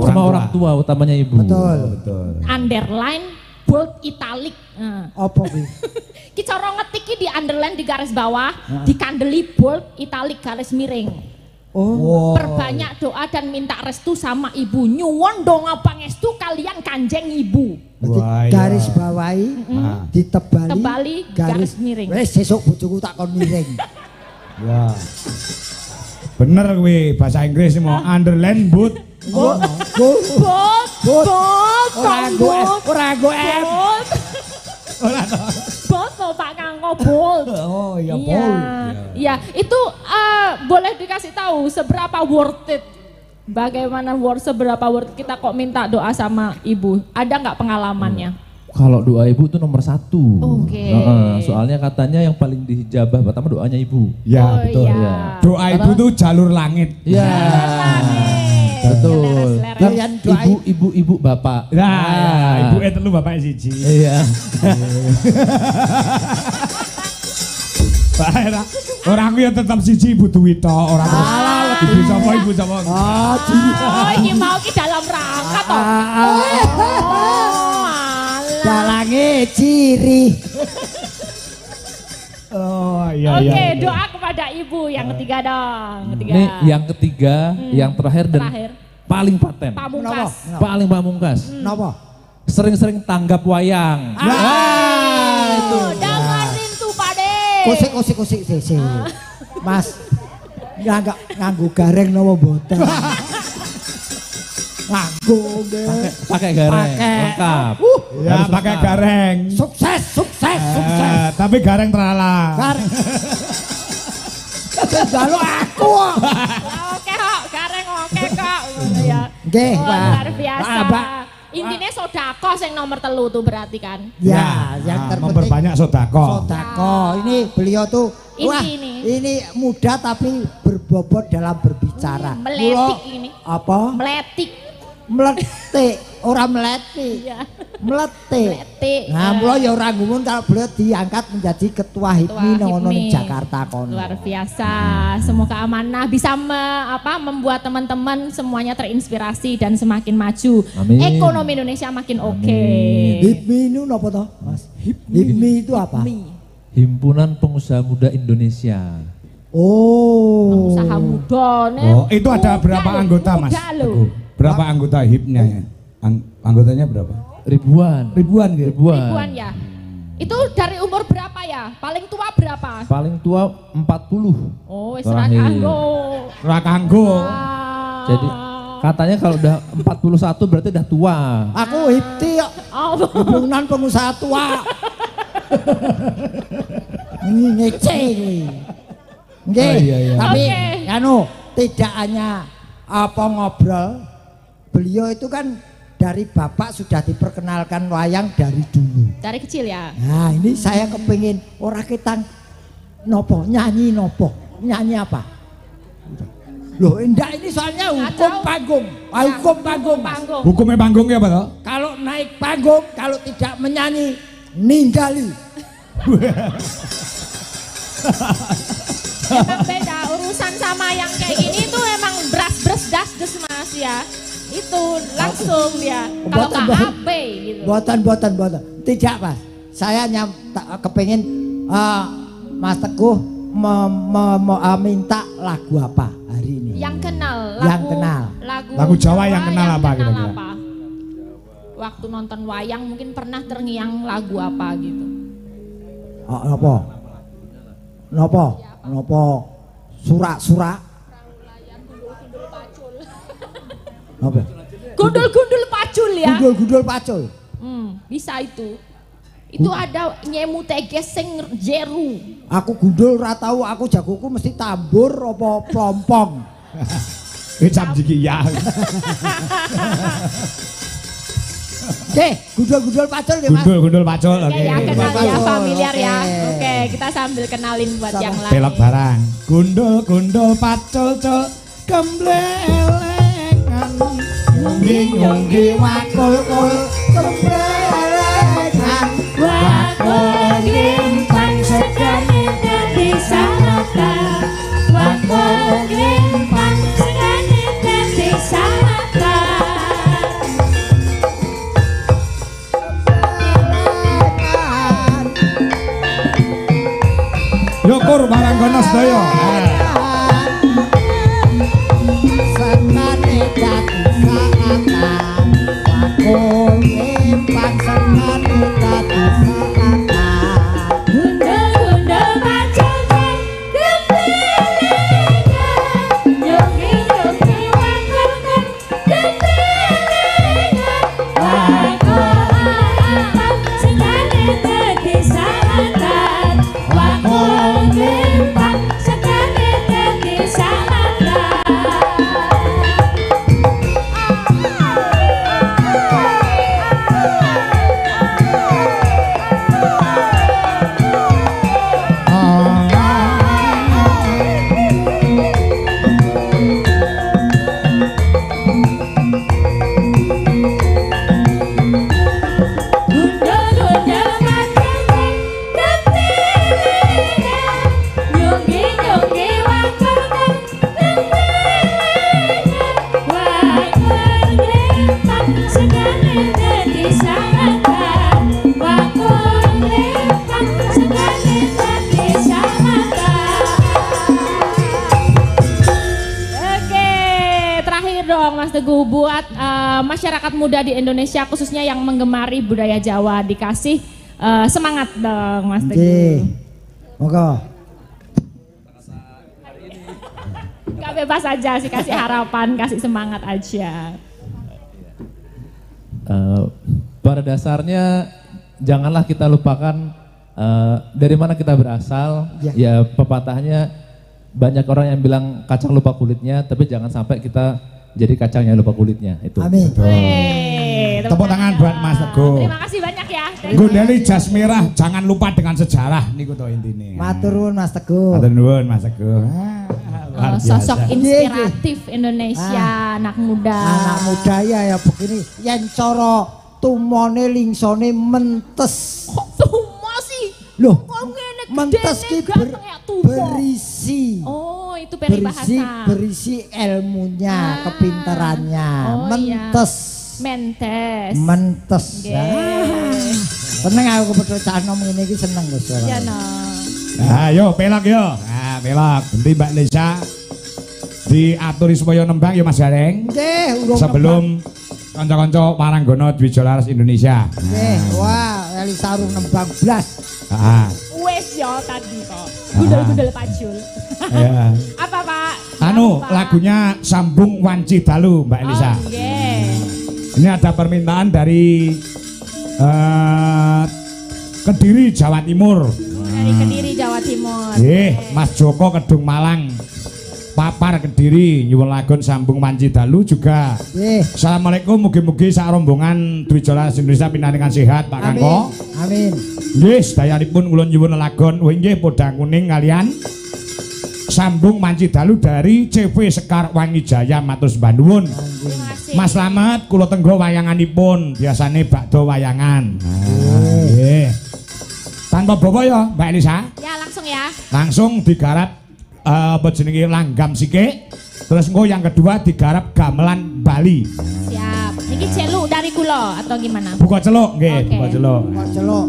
Speaker 2: sama orang tua utamanya ibu.
Speaker 3: Betul.
Speaker 1: Betul.
Speaker 4: Underline, bold, italic. Nah.
Speaker 3: Apa kuwi?
Speaker 4: Ki cara ngetik ki di underline di garis bawah, dikandeli bold, italic garis miring.
Speaker 3: Oh,
Speaker 4: Perbanyak doa dan minta restu sama ibu. Nyuwun donga pangestu kalian kanjeng ibu.
Speaker 3: berarti
Speaker 1: Wah, iya.
Speaker 3: garis bawahi ditebali
Speaker 4: Tebali, garis miring.
Speaker 3: Wis sesuk bojoku tak kon miring.
Speaker 1: Ya. Bener kuwi bahasa Inggris mau underline boot.
Speaker 3: Go.
Speaker 4: Bold,
Speaker 3: Bold.
Speaker 4: bold,
Speaker 3: Ora go F, ora go F.
Speaker 4: bold. Bold mau Pak Kangko bold.
Speaker 1: Oh iya
Speaker 4: Iya, iya. Itu boleh dikasih tahu seberapa worth it? Bagaimana seberapa worth it kita kok minta doa sama ibu? Ada nggak pengalamannya?
Speaker 2: Kalau doa ibu itu nomor 1.
Speaker 4: Oke.
Speaker 2: Soalnya katanya yang paling dijabah pertama doanya ibu.
Speaker 1: Ya
Speaker 4: Oh,
Speaker 1: betul.
Speaker 4: iya.
Speaker 1: Doa ibu tuh jalur langit.
Speaker 2: Iya. Betul.
Speaker 4: Leres-leres.
Speaker 2: Kan
Speaker 3: Kalian doain.
Speaker 2: ibu bapak.
Speaker 1: Nah, ibu telu bapak siji.
Speaker 2: Iya.
Speaker 1: Orang aku ya tetap siji ibu duwi tok, ora terus. Ibu sapa?
Speaker 3: Oh, jiri.
Speaker 4: Oh, ini mau ki dalam rangka toh. Oh, alah.
Speaker 3: Dalange ciri.
Speaker 1: Oh iya
Speaker 4: Oke,
Speaker 1: iya.
Speaker 4: doa kepada ibu yang ketiga dong. Ketiga.
Speaker 2: Ini yang ketiga, yang terakhir dan
Speaker 4: Terakhir.
Speaker 2: paling paten.
Speaker 4: Pamungkas.
Speaker 2: Paling pamungkas.
Speaker 3: Napa?
Speaker 2: Sering-sering tanggap wayang.
Speaker 4: Itu. Dengerin tuh Pade.
Speaker 3: Kusik sih. Mas. Enggak nganggo gareng napa mboten? Nganggo nggih.
Speaker 2: Pakai gareng,
Speaker 3: Pakai.
Speaker 2: lengkap.
Speaker 1: Ya
Speaker 2: Harus
Speaker 1: pakai
Speaker 2: lengkap.
Speaker 1: gareng.
Speaker 3: Sukses.
Speaker 1: Tapi gareng terala.
Speaker 3: Gareng. Kalau aku.
Speaker 4: Oke kok, gareng oke kok. Ya.
Speaker 3: Nggih,
Speaker 4: Oh,
Speaker 3: Pak.
Speaker 4: luar biasa.
Speaker 3: Mbak.
Speaker 4: Intinya sodako yang nomor telu tuh berarti kan.
Speaker 3: Ya, yang terpenting
Speaker 1: memperbanyak sodako.
Speaker 3: sodako. Ini beliau tuh wah,
Speaker 4: Ini.
Speaker 3: ini muda tapi berbobot dalam berbicara.
Speaker 4: Meletik
Speaker 3: Mula-
Speaker 4: ini.
Speaker 3: Apa?
Speaker 4: Meletik.
Speaker 3: meletik, ora meletik.
Speaker 4: Iya.
Speaker 3: Meletik.
Speaker 4: Meletik.
Speaker 3: Nah, mula ya ora gumun kalau beliau diangkat menjadi ketua HIPMI nang ono ning Jakarta kono.
Speaker 4: Luar biasa. Semoga amanah bisa membuat teman-teman semuanya terinspirasi dan semakin maju.
Speaker 2: Amin.
Speaker 4: Ekonomi Indonesia makin oke.
Speaker 3: HIPMI itu apa toh, Mas? HIPMI itu apa?
Speaker 2: Himpunan Pengusaha Muda Indonesia.
Speaker 3: Oh.
Speaker 4: Usaha muda nih.
Speaker 1: Oh, itu ada berapa anggota, Mas?
Speaker 4: Muda loh.
Speaker 1: Berapa anggota HIP-nya ya? Anggotanya berapa?
Speaker 2: Ribuan.
Speaker 1: Ribuan gitu.
Speaker 4: Ribuan ya. Itu dari umur berapa ya? Paling tua berapa?
Speaker 2: Paling tua 40.
Speaker 4: Oh, wis
Speaker 2: Terakhir.
Speaker 4: rakanggo.
Speaker 1: Rakanggo.
Speaker 2: Jadi katanya kalau udah 41 berarti udah tua.
Speaker 3: Aku HIPTI kok. Himpunan pengusaha tua. Ini ngece kuwi. Nggih,
Speaker 1: Oh, iya, iya.
Speaker 3: tapi
Speaker 4: Oke.
Speaker 3: anu tidak hanya apa ngobrol. Beliau itu kan dari bapak sudah diperkenalkan wayang dari dulu.
Speaker 4: Dari kecil ya.
Speaker 3: Nah, ini saya kepingin orang kita nopo nyanyi nopo nyanyi apa? Loh, enggak ini soalnya hukum
Speaker 4: tahu.
Speaker 3: panggung. Hukum panggung. Mas.
Speaker 4: Panggung.
Speaker 1: Hukumnya panggung ya, Pak toh?
Speaker 3: Kalau naik panggung, kalau tidak menyanyi, ninggali.
Speaker 4: Emang beda urusan sama yang kayak gini itu emang beras das Mas ya. Itu langsung dia. Kalau
Speaker 3: Buatan,
Speaker 4: nggak
Speaker 3: buatan.
Speaker 4: AB gitu.
Speaker 3: Buatan. Tidak, Mas. Saya kepingin Mas Teguh minta lagu apa hari ini?
Speaker 4: Yang kenal
Speaker 3: Yang kenal.
Speaker 1: Lagu Jawa yang kenal apa kira-kira?
Speaker 4: apa? Waktu nonton wayang mungkin pernah terngiang lagu apa gitu.
Speaker 3: Nopo? Surak-surak. Nopo?
Speaker 4: Gundul-gundul pacul ya.
Speaker 3: Gundul-gundul pacul.
Speaker 4: Bisa itu. Itu ada nyemu teges sing jeru.
Speaker 3: Aku gundul ora tahu, aku jagoku mesti tambur apa plompong.
Speaker 1: Kecap jiki ya.
Speaker 3: Oke, gundul-gundul pacul ya, Mas.
Speaker 1: Gundul pacul.
Speaker 4: Oke ya, kenal ya,
Speaker 3: Pacul.
Speaker 4: familiar ya.
Speaker 3: Oke.
Speaker 4: Oke, kita sambil kenalin buat
Speaker 3: Sama.
Speaker 4: yang lain.
Speaker 1: Belok barang. Gundul pacul cul kemblelengan.
Speaker 3: Ngunggi wakul-kul kemblelengan.
Speaker 4: Wakul glimpang sekali dari sanata. Wakul glimpang sekali dari sanata.
Speaker 1: Yokur barang kono sedaya.
Speaker 3: Senane dadi saatan. Wakul empang senane dadi saatan.
Speaker 4: Gundul-gundul pacul kempelengan. Nyuki-nyuki wakul kempelengan. Wakul empang sekali dari sanata. Wakul empang sekali dari sanata. Gundul-gundul pacul kempelengan. Nyuki-nyuki wakul kempelengan. Wakul empang sekali dari sanata. Wakul empang sekali dari sanata. Oke, terakhir dong Mas Teguh buat masyarakat muda di Indonesia khususnya yang menggemari budaya Jawa dikasih semangat dong Mas
Speaker 3: Nggih.
Speaker 4: Teguh.
Speaker 3: Monggo.
Speaker 4: Gak bebas aja sih, kasih harapan, kasih semangat aja.
Speaker 2: Pada dasarnya janganlah kita lupakan dari mana kita berasal.
Speaker 3: Ya.
Speaker 2: Ya pepatahnya banyak orang yang bilang kacang lupa kulitnya, tapi jangan sampai kita jadi kacang yang lupa kulitnya. Itu.
Speaker 3: Amin.
Speaker 4: Wih,
Speaker 1: Tepuk tangan buat Mas Teguh.
Speaker 4: Terima kasih banyak ya.
Speaker 1: Gundeli jas merah, jangan lupa dengan sejarah niku to intine.
Speaker 3: Matur nuwun Mas Teguh.
Speaker 1: Matur nuwun Mas Teguh. Luar
Speaker 4: sosok
Speaker 1: biasa.
Speaker 4: inspiratif Indonesia, anak muda.
Speaker 3: Anak muda ya begini, yen cara tumone lingsone mentes.
Speaker 4: Kok tumo sih?
Speaker 3: Loh,
Speaker 4: Kok ngene
Speaker 3: mentes ki
Speaker 4: ganteng ya tumo.
Speaker 3: berisi.
Speaker 4: Oh, itu
Speaker 3: Berisi
Speaker 4: peribahasa.
Speaker 3: berisi ilmunya, kepintarannya.
Speaker 4: Oh,
Speaker 3: mentes.
Speaker 4: Mentes.
Speaker 3: Mentes.
Speaker 4: Nggih.
Speaker 3: Seneng aku kepethuk cah nom ngene iki seneng Gus.
Speaker 4: Ya no.
Speaker 1: Ayo pelak yo. Nah, pelak. Nanti Mbak Lisa diaturi supaya nembang ya Mas Gareng.
Speaker 3: Nggih, urung
Speaker 1: Sebelum kanca-kanca Paranggono Dwijalaras Indonesia.
Speaker 3: nggih. Wah, Elisa urung nembang blas.
Speaker 1: Ah.
Speaker 4: Wes yo tadi kok. Gudel-gudel pacul.
Speaker 1: Ya.
Speaker 4: Apa, Pak?
Speaker 1: Anu,
Speaker 4: Apa?
Speaker 1: lagunya Sambung Wanci Dalu, Mbak Elisa.
Speaker 4: Oh, nggih.
Speaker 1: Ini ada permintaan dari Kediri, Jawa Timur.
Speaker 4: Dari Kediri, Jawa Timur.
Speaker 1: Mas Joko Kedung Malang. Papar Kediri nyuwun lagun Sambung Wanci Dalu juga.
Speaker 3: Nggih.
Speaker 1: Assalamualaikum, mugi-mugi sak rombongan Dwijalaras Indonesia pinaringan sehat Pak
Speaker 3: Amin.
Speaker 1: Kangko.
Speaker 3: Amin.
Speaker 1: Nggih, sedayanipun kula nyuwun lagon nggih podang kuning kalian Sambung Wanci Dalu dari CV Sekar Wangi Jaya matur sembah nuwun.
Speaker 4: Terima kasih.
Speaker 1: Mas Slamet kula tenggo wayanganipun, biasane bakdo wayangan. Nggih. Tanpa bawa ya, Mbak Elisa.
Speaker 4: Ya, langsung ya.
Speaker 1: Langsung digarap apa jenenge langgam sikik. Terus engko yang kedua digarap gamelan Bali.
Speaker 4: Siap. Ini celuk dari kulo atau gimana?
Speaker 1: Buka celuk nggih,
Speaker 4: Oke.
Speaker 1: buka celuk.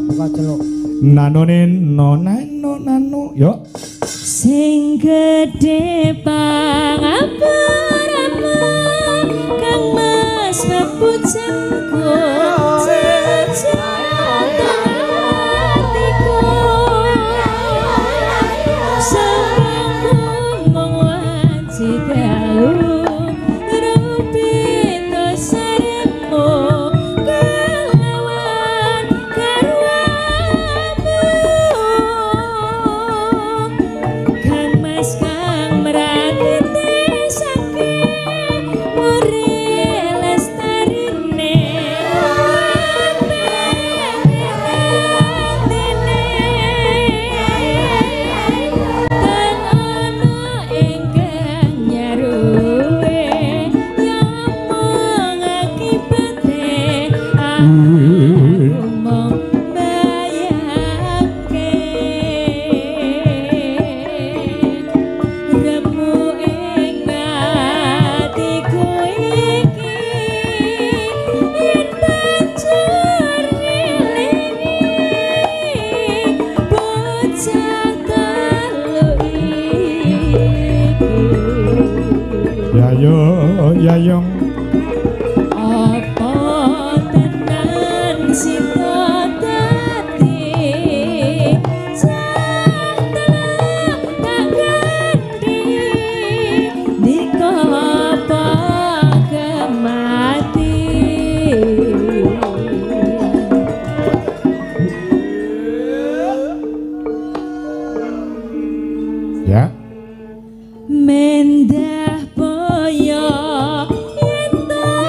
Speaker 3: Buka celuk.
Speaker 1: Nanonin nano yo.
Speaker 4: Sing gede pangapuramu Kang Mas Bapujengku sejatatiku Sambung wanci dalu rupito saremu kelawan karwamu Kang Mas Kang meratiti saking muri lestarine Kan ana ingkang nyaruwe nyomong akibate aku mong bayake remu ing atiku iki yen banjur ngelingi bocah telu iki
Speaker 1: Yayong.
Speaker 4: apa tenan sita dadi cah tak ganti dikapa kemati
Speaker 1: Ya.
Speaker 4: mendah boyo yen tak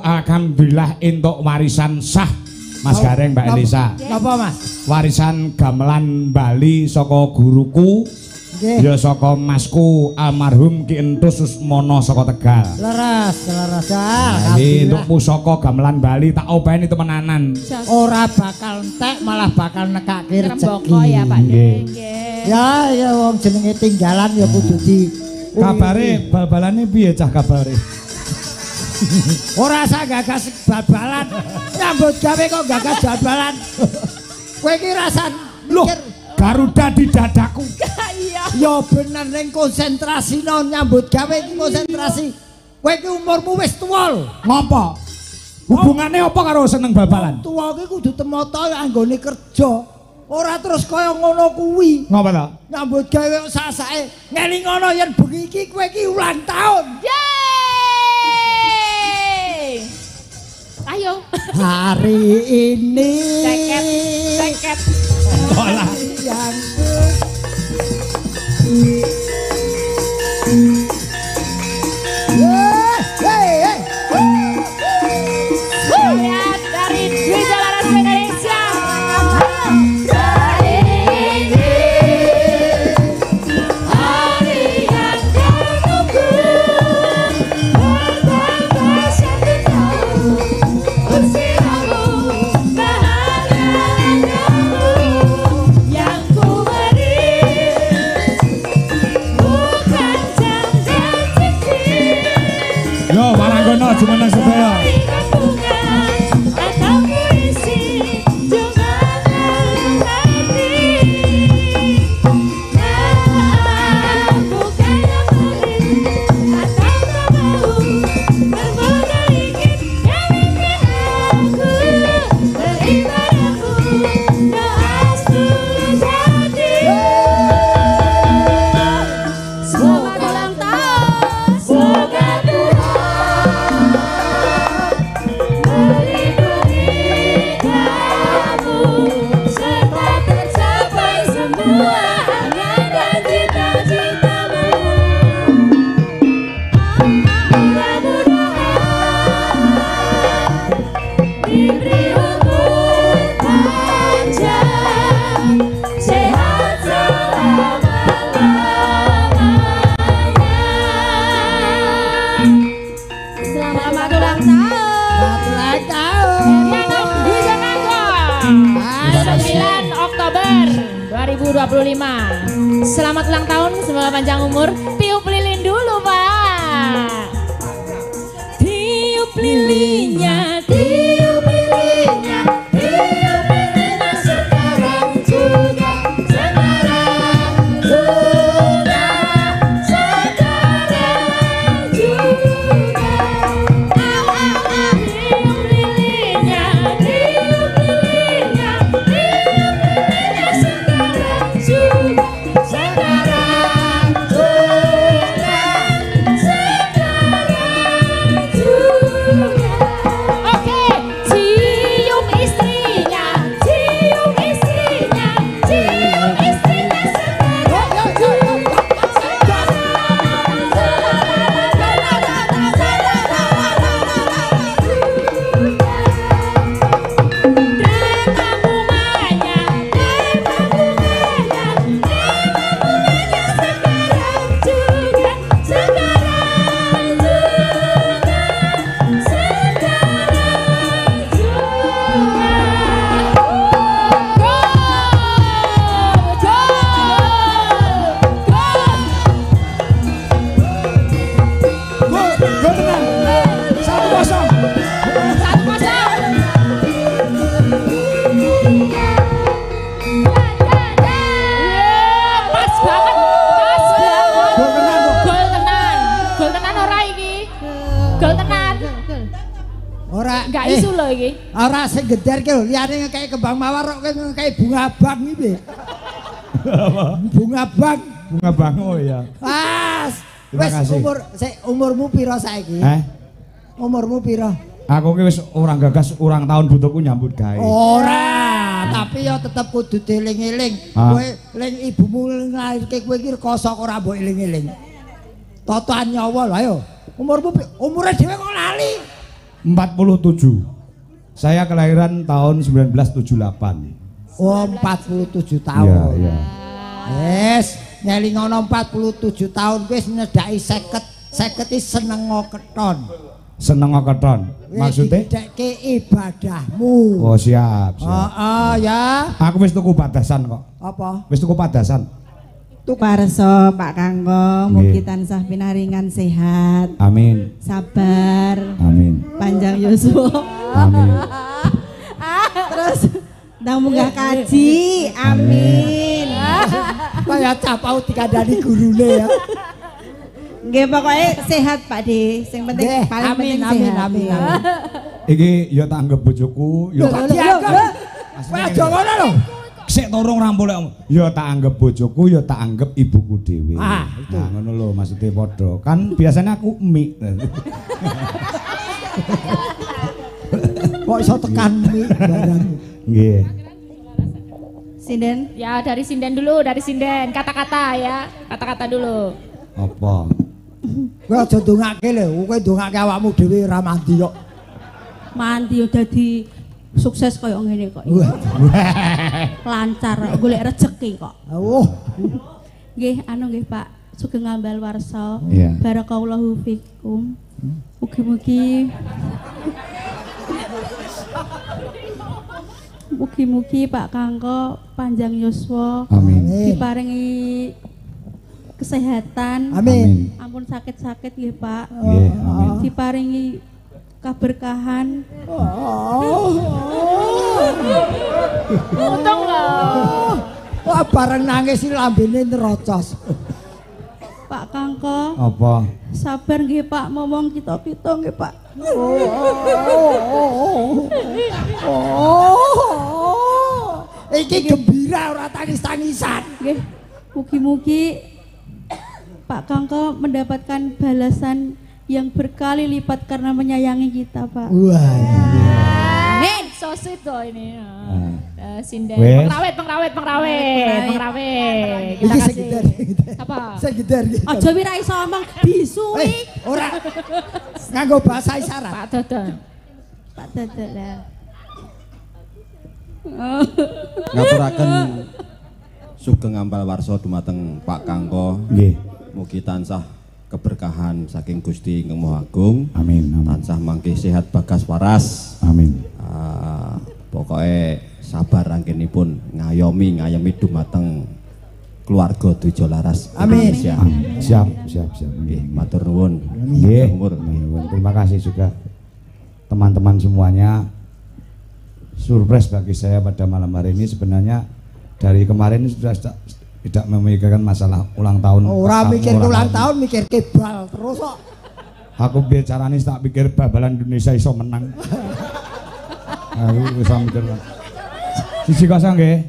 Speaker 1: Alhamdulillah entuk warisan sah Mas Gareng Mbak Elisa.
Speaker 3: Napa Mas?
Speaker 1: Warisan gamelan Bali saka guruku. Ya saka masku almarhum Ki Entus Susmono saka Tegal.
Speaker 3: Leres.
Speaker 1: Jadi untuk pusaka gamelan Bali tak openi temenanan.
Speaker 3: Ora bakal entek malah bakal nekake rezeki.
Speaker 4: Ya Pak.
Speaker 3: Ya wong jenenge tinggalan ya kudu di.
Speaker 1: Kabare bal-balane piye cah kabare?
Speaker 3: Ora usah gagas bal-balan. Nyambut gawe kok gagas bal-balan. Kowe iki rasan
Speaker 1: loh, Garuda di dadaku.
Speaker 4: Iya.
Speaker 3: Ya bener ning konsentrasi no nyambut gawe iki konsentrasi. Kowe iki umurmu wis tuwa lho.
Speaker 1: Ngopo? Hubungane apa karo seneng bal-balan?
Speaker 3: Tuwa iki kudu temoto anggone kerja. Ora terus kaya ngono kuwi.
Speaker 1: Ngopo to?
Speaker 3: Nyambut gawe sasake. Ngelingono yen bengi iki kowe iki ulang tahun.
Speaker 4: Ayo.
Speaker 3: Hari ini
Speaker 4: Ceket.
Speaker 1: Olah.
Speaker 3: Yang
Speaker 4: dari Dwi Jalanan Indonesia.
Speaker 1: Jumeneng sedaya.
Speaker 4: Selamat ulang tahun, semoga panjang umur. Tiup lilin dulu, Pak. Tiup lilinnya, tiup lilinnya, tiup lilinnya sekarang juga, sekarang juga, sekarang juga. Tiup lilinnya, tiup lilinnya, tiup lilinnya sekarang juga. Gak isu lho iki.
Speaker 3: Ora sing geder ki lho, liyane ngekeki kembang mawar kok ngekeki bunga bang iki. Bunga bang.
Speaker 1: Bunga bang oh ya.
Speaker 3: Pas.
Speaker 1: Terima
Speaker 3: Wis
Speaker 1: kasih.
Speaker 3: umurmu pira saiki? Umurmu pira?
Speaker 1: Aku ki wis orang gagas urang tahun butuhku nyambut gawe.
Speaker 3: Ora, tapi ya tetep kudu dieling-eling. Kowe ling ibumu nglairke kowe iki rekoso kok ora mbok eling-eling. Totoan nyawa lho ayo. Umure dhewe kok lali.
Speaker 1: 47. Saya kelahiran tahun 1978.
Speaker 3: Oh, 47 tahun.
Speaker 1: Iya.
Speaker 3: Wes, nyelingono 47 tahun wis nyedaki 50 iki seneng keton.
Speaker 1: Seneng keton. Maksudnya?
Speaker 3: Dideke ibadahmu.
Speaker 1: Oh, siap.
Speaker 3: Ya.
Speaker 1: Aku wis tuku padasan kok.
Speaker 3: Apa?
Speaker 1: Wis tuku padasan.
Speaker 5: Parso Pak Kanggo, mugi tansah pinaringan sehat,
Speaker 1: Amin.
Speaker 5: sabar,
Speaker 1: Amin.
Speaker 5: panjang yuswa.
Speaker 1: Amin.
Speaker 5: Terus ndang munggah kaji. Amin.
Speaker 3: Kaya capau dikandani gurune ya.
Speaker 5: Nggih pokoke sehat Pak De. Sing penting paling penting sehat.
Speaker 3: Amin.
Speaker 1: Iki ya tak anggap bojoku, ya tak
Speaker 3: Dianggap. Kowe aja ngono lho.
Speaker 1: sik turung rampung ya tak anggap bojoku, ya tak anggap ibuku dhewe.
Speaker 3: Itu.
Speaker 1: Nah, ngono lho maksudnya padha. Kan biasanya aku mik.
Speaker 3: Kok iso tekan mik barang.
Speaker 1: Nggih.
Speaker 5: Sinden.
Speaker 4: Ya dari sinden dulu, dari sinden. Kata-kata ya, kata-kata dulu.
Speaker 1: Apa?
Speaker 3: Kowe aja ndongake lho, kowe ndongake awakmu dhewe ra mandi kok.
Speaker 5: Mandi dadi sukses kaya ngene kok. Lancar golek rezeki kok.
Speaker 3: Oh,
Speaker 5: Nggih, anu nggih Pak, sugeng ngambal warsa.
Speaker 1: Iya.
Speaker 5: Barakallahu fikum. Mugi-mugi mugi-mugi Pak Kangko panjang yuswa,
Speaker 1: Amin.
Speaker 5: diparingi kesehatan.
Speaker 3: amin.
Speaker 5: Ampun sakit-sakit nggih Pak.
Speaker 1: Nggih, amin.
Speaker 5: Diparingi keberkahan.
Speaker 4: Untung loh.
Speaker 3: Wah, bareng nangis iki lambene nerocos.
Speaker 5: Pak Kangko,
Speaker 1: Apa?
Speaker 5: sabar nggih Pak, momong kita-kita nggih Pak.
Speaker 3: Iki gembira ora tangis-tangisan.
Speaker 5: Nggih. Mugi-mugi Pak Kangko mendapatkan balasan yang berkali lipat karena menyayangi kita, Pak.
Speaker 3: Wah.
Speaker 4: Amin. So sweet loh ini. Sinden.
Speaker 1: Wes.
Speaker 4: Pengrawit. Kita
Speaker 3: Iki sing
Speaker 4: kasih.
Speaker 3: geder.
Speaker 4: Apa?
Speaker 3: Sing geder iki.
Speaker 5: Aja wira iso omong bisu iki.
Speaker 3: Ora. Nganggo bahasa isyarat.
Speaker 4: Pak Dodon.
Speaker 5: Pak Dodol lah.
Speaker 6: Ngaturaken sugeng ampal warsa dumateng Pak Kangko.
Speaker 1: Nggih.
Speaker 6: Mugi tansah keberkahan saking Gusti Ingkang Maha Agung.
Speaker 1: Amin. Amin.
Speaker 6: Tansah mangke sehat bagas waras.
Speaker 1: Amin.
Speaker 6: Pokoknya sabar anggenipun ngayomi dumateng keluarga Tujo Laras
Speaker 3: Amin.
Speaker 6: Indonesia.
Speaker 1: Siap.
Speaker 6: Nggih, matur nuwun.
Speaker 1: Nggih.
Speaker 6: Umur.
Speaker 1: Terima kasih juga teman-teman semuanya. Surprise bagi saya pada malam hari ini sebenarnya dari kemarin sudah tidak memikirkan masalah ulang tahun.
Speaker 3: Ora mikir ulang tahun, mikir kebal terus kok.
Speaker 1: Aku bicarane tak pikir babalan Indonesia iso menang. Aku bisa mikir. Sisi kosong nggih.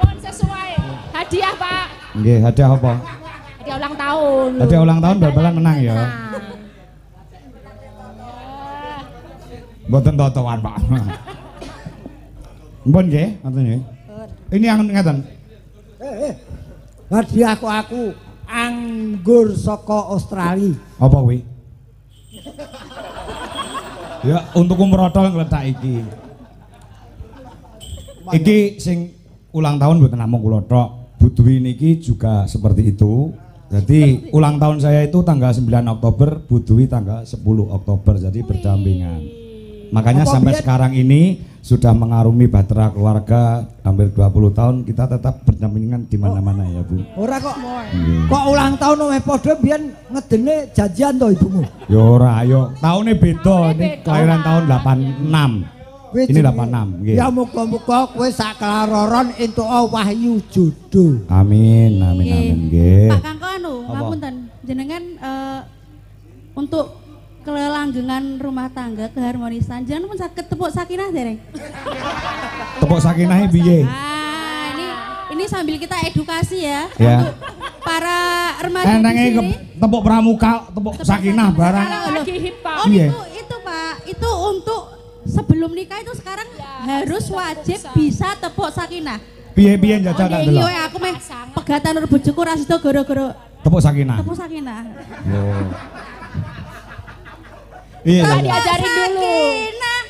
Speaker 4: Pun sesuai. Hadiah Pak.
Speaker 1: Nggih, hadiah apa?
Speaker 4: Hadiah ulang tahun.
Speaker 1: Hadiah ulang tahun babalan menang ya. Mboten totoan, Pak. Mpun nggih, ngoten nggih. Ini yang ngeten.
Speaker 3: Hadiah aku anggur saka Australia.
Speaker 1: Apa kuwi? Ya, untuk umrotol ngletak iki. Iki sing ulang tahun mboten namung kula tok. Bu Dwi niki juga seperti itu. Jadi ulang tahun saya itu tanggal 9 Oktober, Bu Dwi tanggal 10 Oktober. Jadi berdampingan. Makanya
Speaker 3: Apa
Speaker 1: sampai
Speaker 3: biar-
Speaker 1: sekarang ini sudah mengarungi bahtera keluarga hampir 20 tahun kita tetap berdampingan di mana-mana ya, Bu.
Speaker 3: Ora kok.
Speaker 1: Nggih.
Speaker 3: Kok ulang tahun weh padha biyen ngedene janjian to ibumu.
Speaker 1: Ya ora, ayo. Tahunnya beda, ini
Speaker 4: beda.
Speaker 1: kelahiran tahun 86.
Speaker 3: Kowe
Speaker 1: Ini
Speaker 3: jenenge-
Speaker 1: 86, nggih.
Speaker 3: Ya muga-muga kowe sak kelororon entuk wahyu jodoh.
Speaker 1: Amin, amin, amin, nggih.
Speaker 5: Pak Kangko anu,
Speaker 1: Apa?
Speaker 5: ngapunten jenengan untuk kelanggengan rumah tangga, keharmonisan. Jangan pun sakit tepuk sakinah dereng.
Speaker 1: Tepuk sakinah piye?
Speaker 5: Ah, ini sambil kita edukasi ya.
Speaker 1: Ya.
Speaker 5: Untuk para remaja di sini.
Speaker 1: Tepuk pramuka, tepuk sakinah barang.
Speaker 4: Lagi hit Pak.
Speaker 5: Oh
Speaker 1: Iya.
Speaker 5: itu Pak, itu untuk sebelum nikah itu sekarang harus wajib bisa tepuk sakinah.
Speaker 1: Piye-piye njajal tak
Speaker 5: Iya,
Speaker 1: delok.
Speaker 5: aku meh pegatan karo bojoku ra sida gara-gara
Speaker 1: Tepuk sakinah.
Speaker 5: tepuk sakinah.
Speaker 1: Yo. Iya,
Speaker 4: Pak
Speaker 1: iya.
Speaker 4: diajarin dulu.
Speaker 5: Sakinah.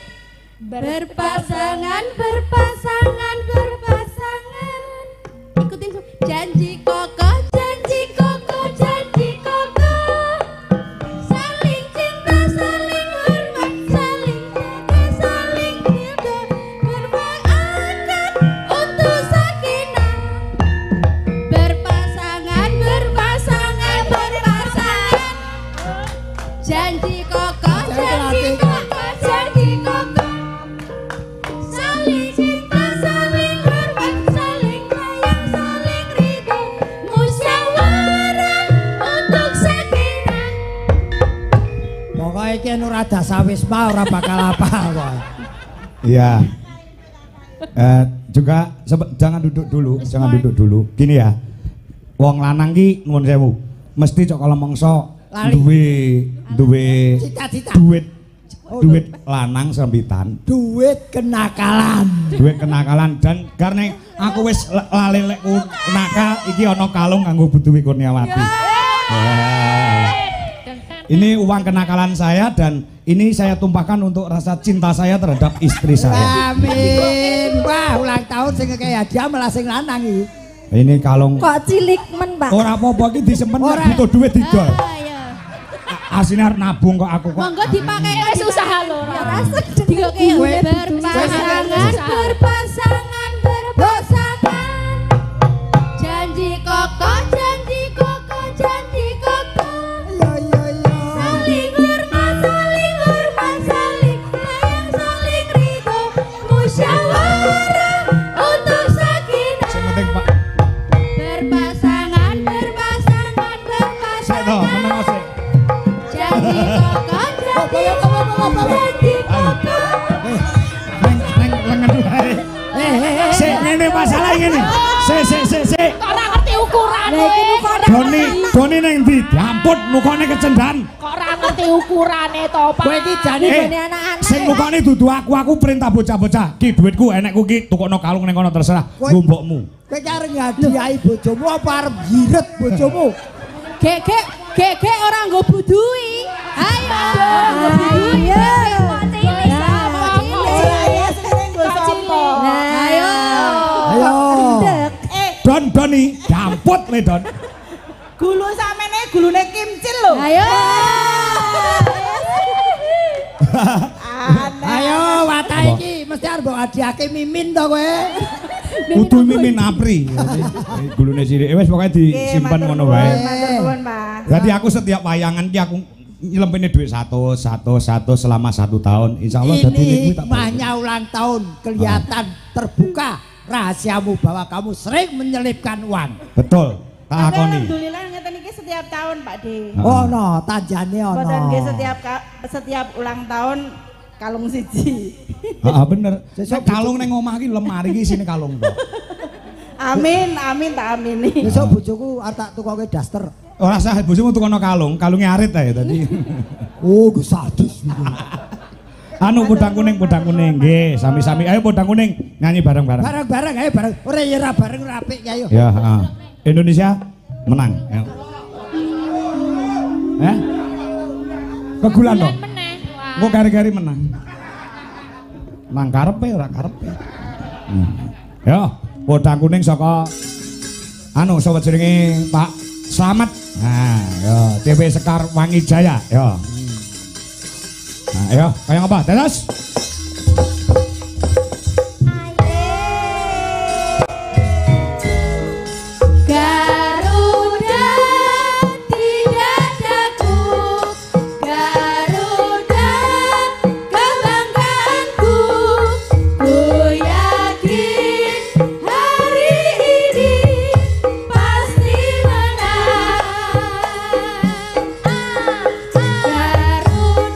Speaker 5: Berpasangan, berpasangan, berpasangan. Ikutin janji kokoh, janji kokoh, janji kokoh. Saling cinta, saling hormat, saling jaga, saling ridho. Berwa'adat untuk sakinah. Berpasangan, berpasangan, berpasangan. Janji kokoh, janji kokoh, janji kokoh. Saling cinta, saling hormat, saling sayang, saling ridho. Musyawarah untuk sakinah.
Speaker 3: Pokoknya iki ora dasawisma ora bakal apa kok.
Speaker 1: Iya. Juga jangan duduk dulu, jangan duduk dulu. Gini ya. Wong lanang ki nuwun sewu, mesti cok kalau mongso
Speaker 3: Lali.
Speaker 1: duwe
Speaker 3: Cita-cita.
Speaker 1: duit lanang sambitan,
Speaker 3: Duit kenakalan.
Speaker 1: duit kenakalan dan karena aku wis lali lek nakal iki ana kalung kanggo Butuwi Kurniawati. Wah. Ini uang kenakalan saya dan ini saya tumpahkan untuk rasa cinta saya terhadap istri saya.
Speaker 3: Amin. Wah, ulang tahun sing kayak hadiah malah sing lanang iki.
Speaker 1: Ini kalung
Speaker 7: Kok cilik men, Pak?
Speaker 1: ora apa-apa iki disempen
Speaker 3: Ora.
Speaker 1: butuh duit didol.
Speaker 5: Ah, iya.
Speaker 1: Asine arep nabung kok aku kok.
Speaker 5: Monggo dipakai
Speaker 4: Wis usaha lho.
Speaker 7: Rasa
Speaker 5: digoke
Speaker 3: Kue.
Speaker 5: berpasangan, berpasangan, berpasangan. Janji kokoh, janji kokoh, janji kokoh.
Speaker 3: Iya iya iya.
Speaker 5: Saling hormat, saling hormat, saling sayang, saling ridho. Musyawarah untuk sakinah.
Speaker 1: Sing penting Pak.
Speaker 5: Berpasangan, berpasangan,
Speaker 1: Sik to, meneng
Speaker 5: berpasangan.
Speaker 1: sik.
Speaker 5: Janji kokoh, janji kokoh, janji kokoh.
Speaker 1: Neng lengan wae. Sik ngene masalah ngene. Sik.
Speaker 4: Kok ora ngerti ukurane?
Speaker 7: Lah iki nukono
Speaker 1: Doni neng ndi? Diamput nukone kecendan.
Speaker 4: Kok ora ngerti ukurane to, Pak?
Speaker 3: Kowe iki jane
Speaker 7: gone anak-anak.
Speaker 1: Sing nukone dudu aku perintah bocah-bocah. Ki dhuwitku enekku ki tukokno kalung ning kono terserah.
Speaker 3: Kowe-
Speaker 1: Nggo mbokmu.
Speaker 3: kowe ki arep ngadiahi bojomu apa arep giret bojomu?
Speaker 5: Gek orang nggo budui. Ayo. Ayo.
Speaker 3: Ayo.
Speaker 1: Doni, damput le Don.
Speaker 7: Gulu samene gulune kimcil lho.
Speaker 5: Ayo.
Speaker 3: Ayo wata iki mesti arep mbok hadiahke mimin to kowe.
Speaker 1: Kudu mimin apri. Gulune sithik wis pokoke disimpen ngono wae.
Speaker 7: Matur nuwun, Pak.
Speaker 1: Berarti aku setiap wayangan ki aku nyelempine duit 100 selama 1 tahun. Insyaallah dadi niku
Speaker 3: Ini
Speaker 1: tak
Speaker 3: mahnya ulang tahun kelihatan terbuka rahasiamu bahwa kamu sering menyelipkan uang.
Speaker 1: betul. Tak
Speaker 7: Tapi
Speaker 1: akoni.
Speaker 7: alhamdulillah ngeten iki setiap tahun, Pak De.
Speaker 3: Oh no, tanjane
Speaker 7: Mboten
Speaker 3: ono.
Speaker 7: nggih setiap ulang tahun kalung siji.
Speaker 1: Heeh bener. Sesuk kalung ning omah iki lemari iki sini kalung to.
Speaker 7: Amin, amin tak amini.
Speaker 3: Besok bojoku arep tak tukoke daster.
Speaker 1: Ora sah bojomu tukono kalung, kalunge arit ae tadi.
Speaker 3: Oh, gue sadis.
Speaker 1: Anu podang kuning nggih, sami-sami. Ayo podang kuning nyanyi bareng-bareng.
Speaker 3: Bareng-bareng ayo bareng. Ora ya ora bareng ora apik ya ayo.
Speaker 1: Ya, heeh. Indonesia menang. Ya. Kegulan dong.
Speaker 4: Meneh. Wah.
Speaker 1: Engko gari-gari menang. Nang karepe ora karepe. Ya, podang kuning saka anu sapa jenenge Pak Slamet. Nah, ya TV Sekar Wangi Jaya, ya. Nah, ya, kayak apa? Terus.
Speaker 5: Garuda tidak takut, Garuda kebanggaanku. Ku yakin hari ini pasti menang. Garuda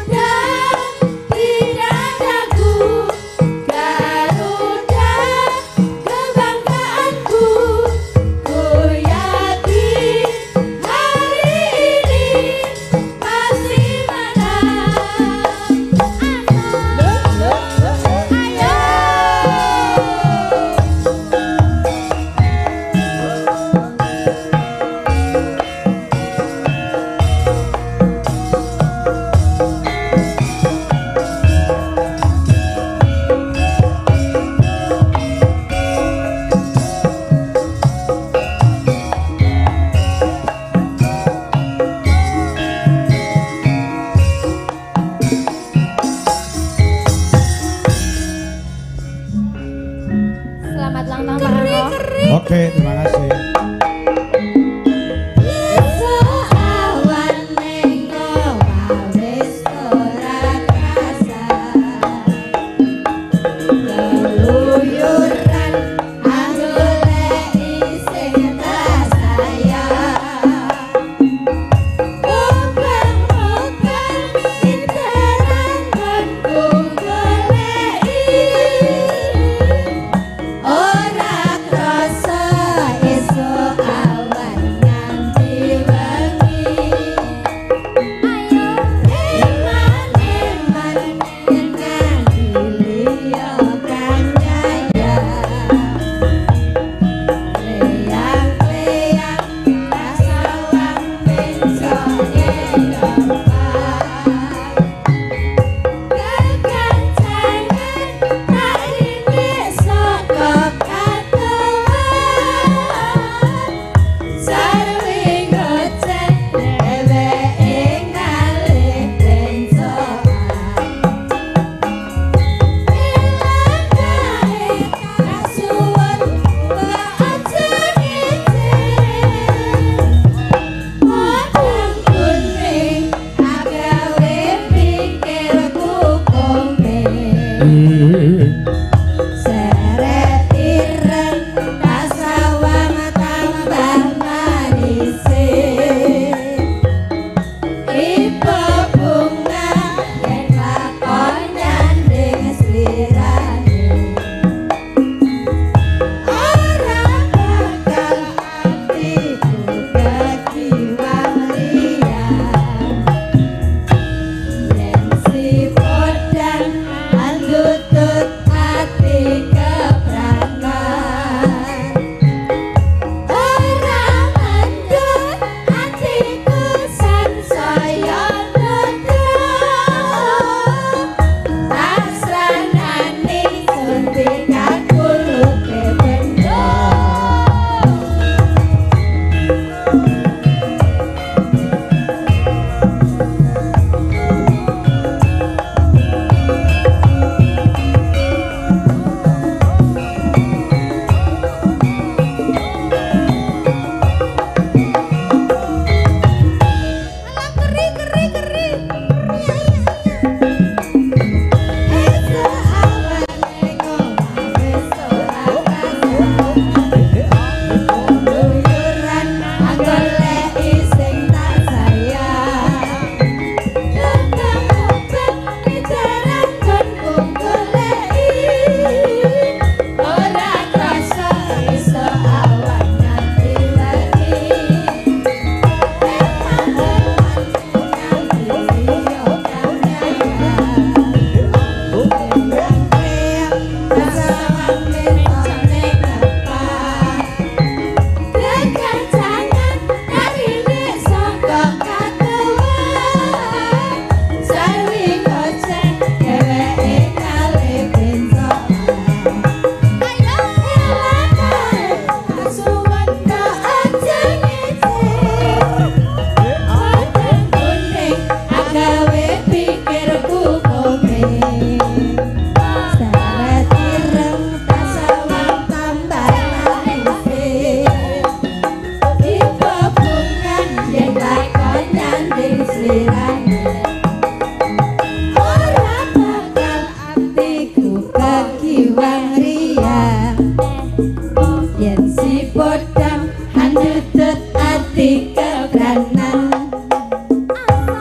Speaker 8: mendut hati kebranan.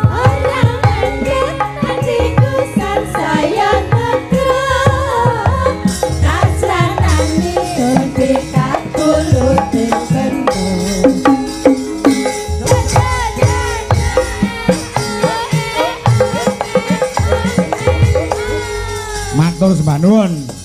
Speaker 8: Orang mendut hatiku saya ngegrok. Kasranani ketika kulut terbentuk.
Speaker 1: Matur sembah nuwun.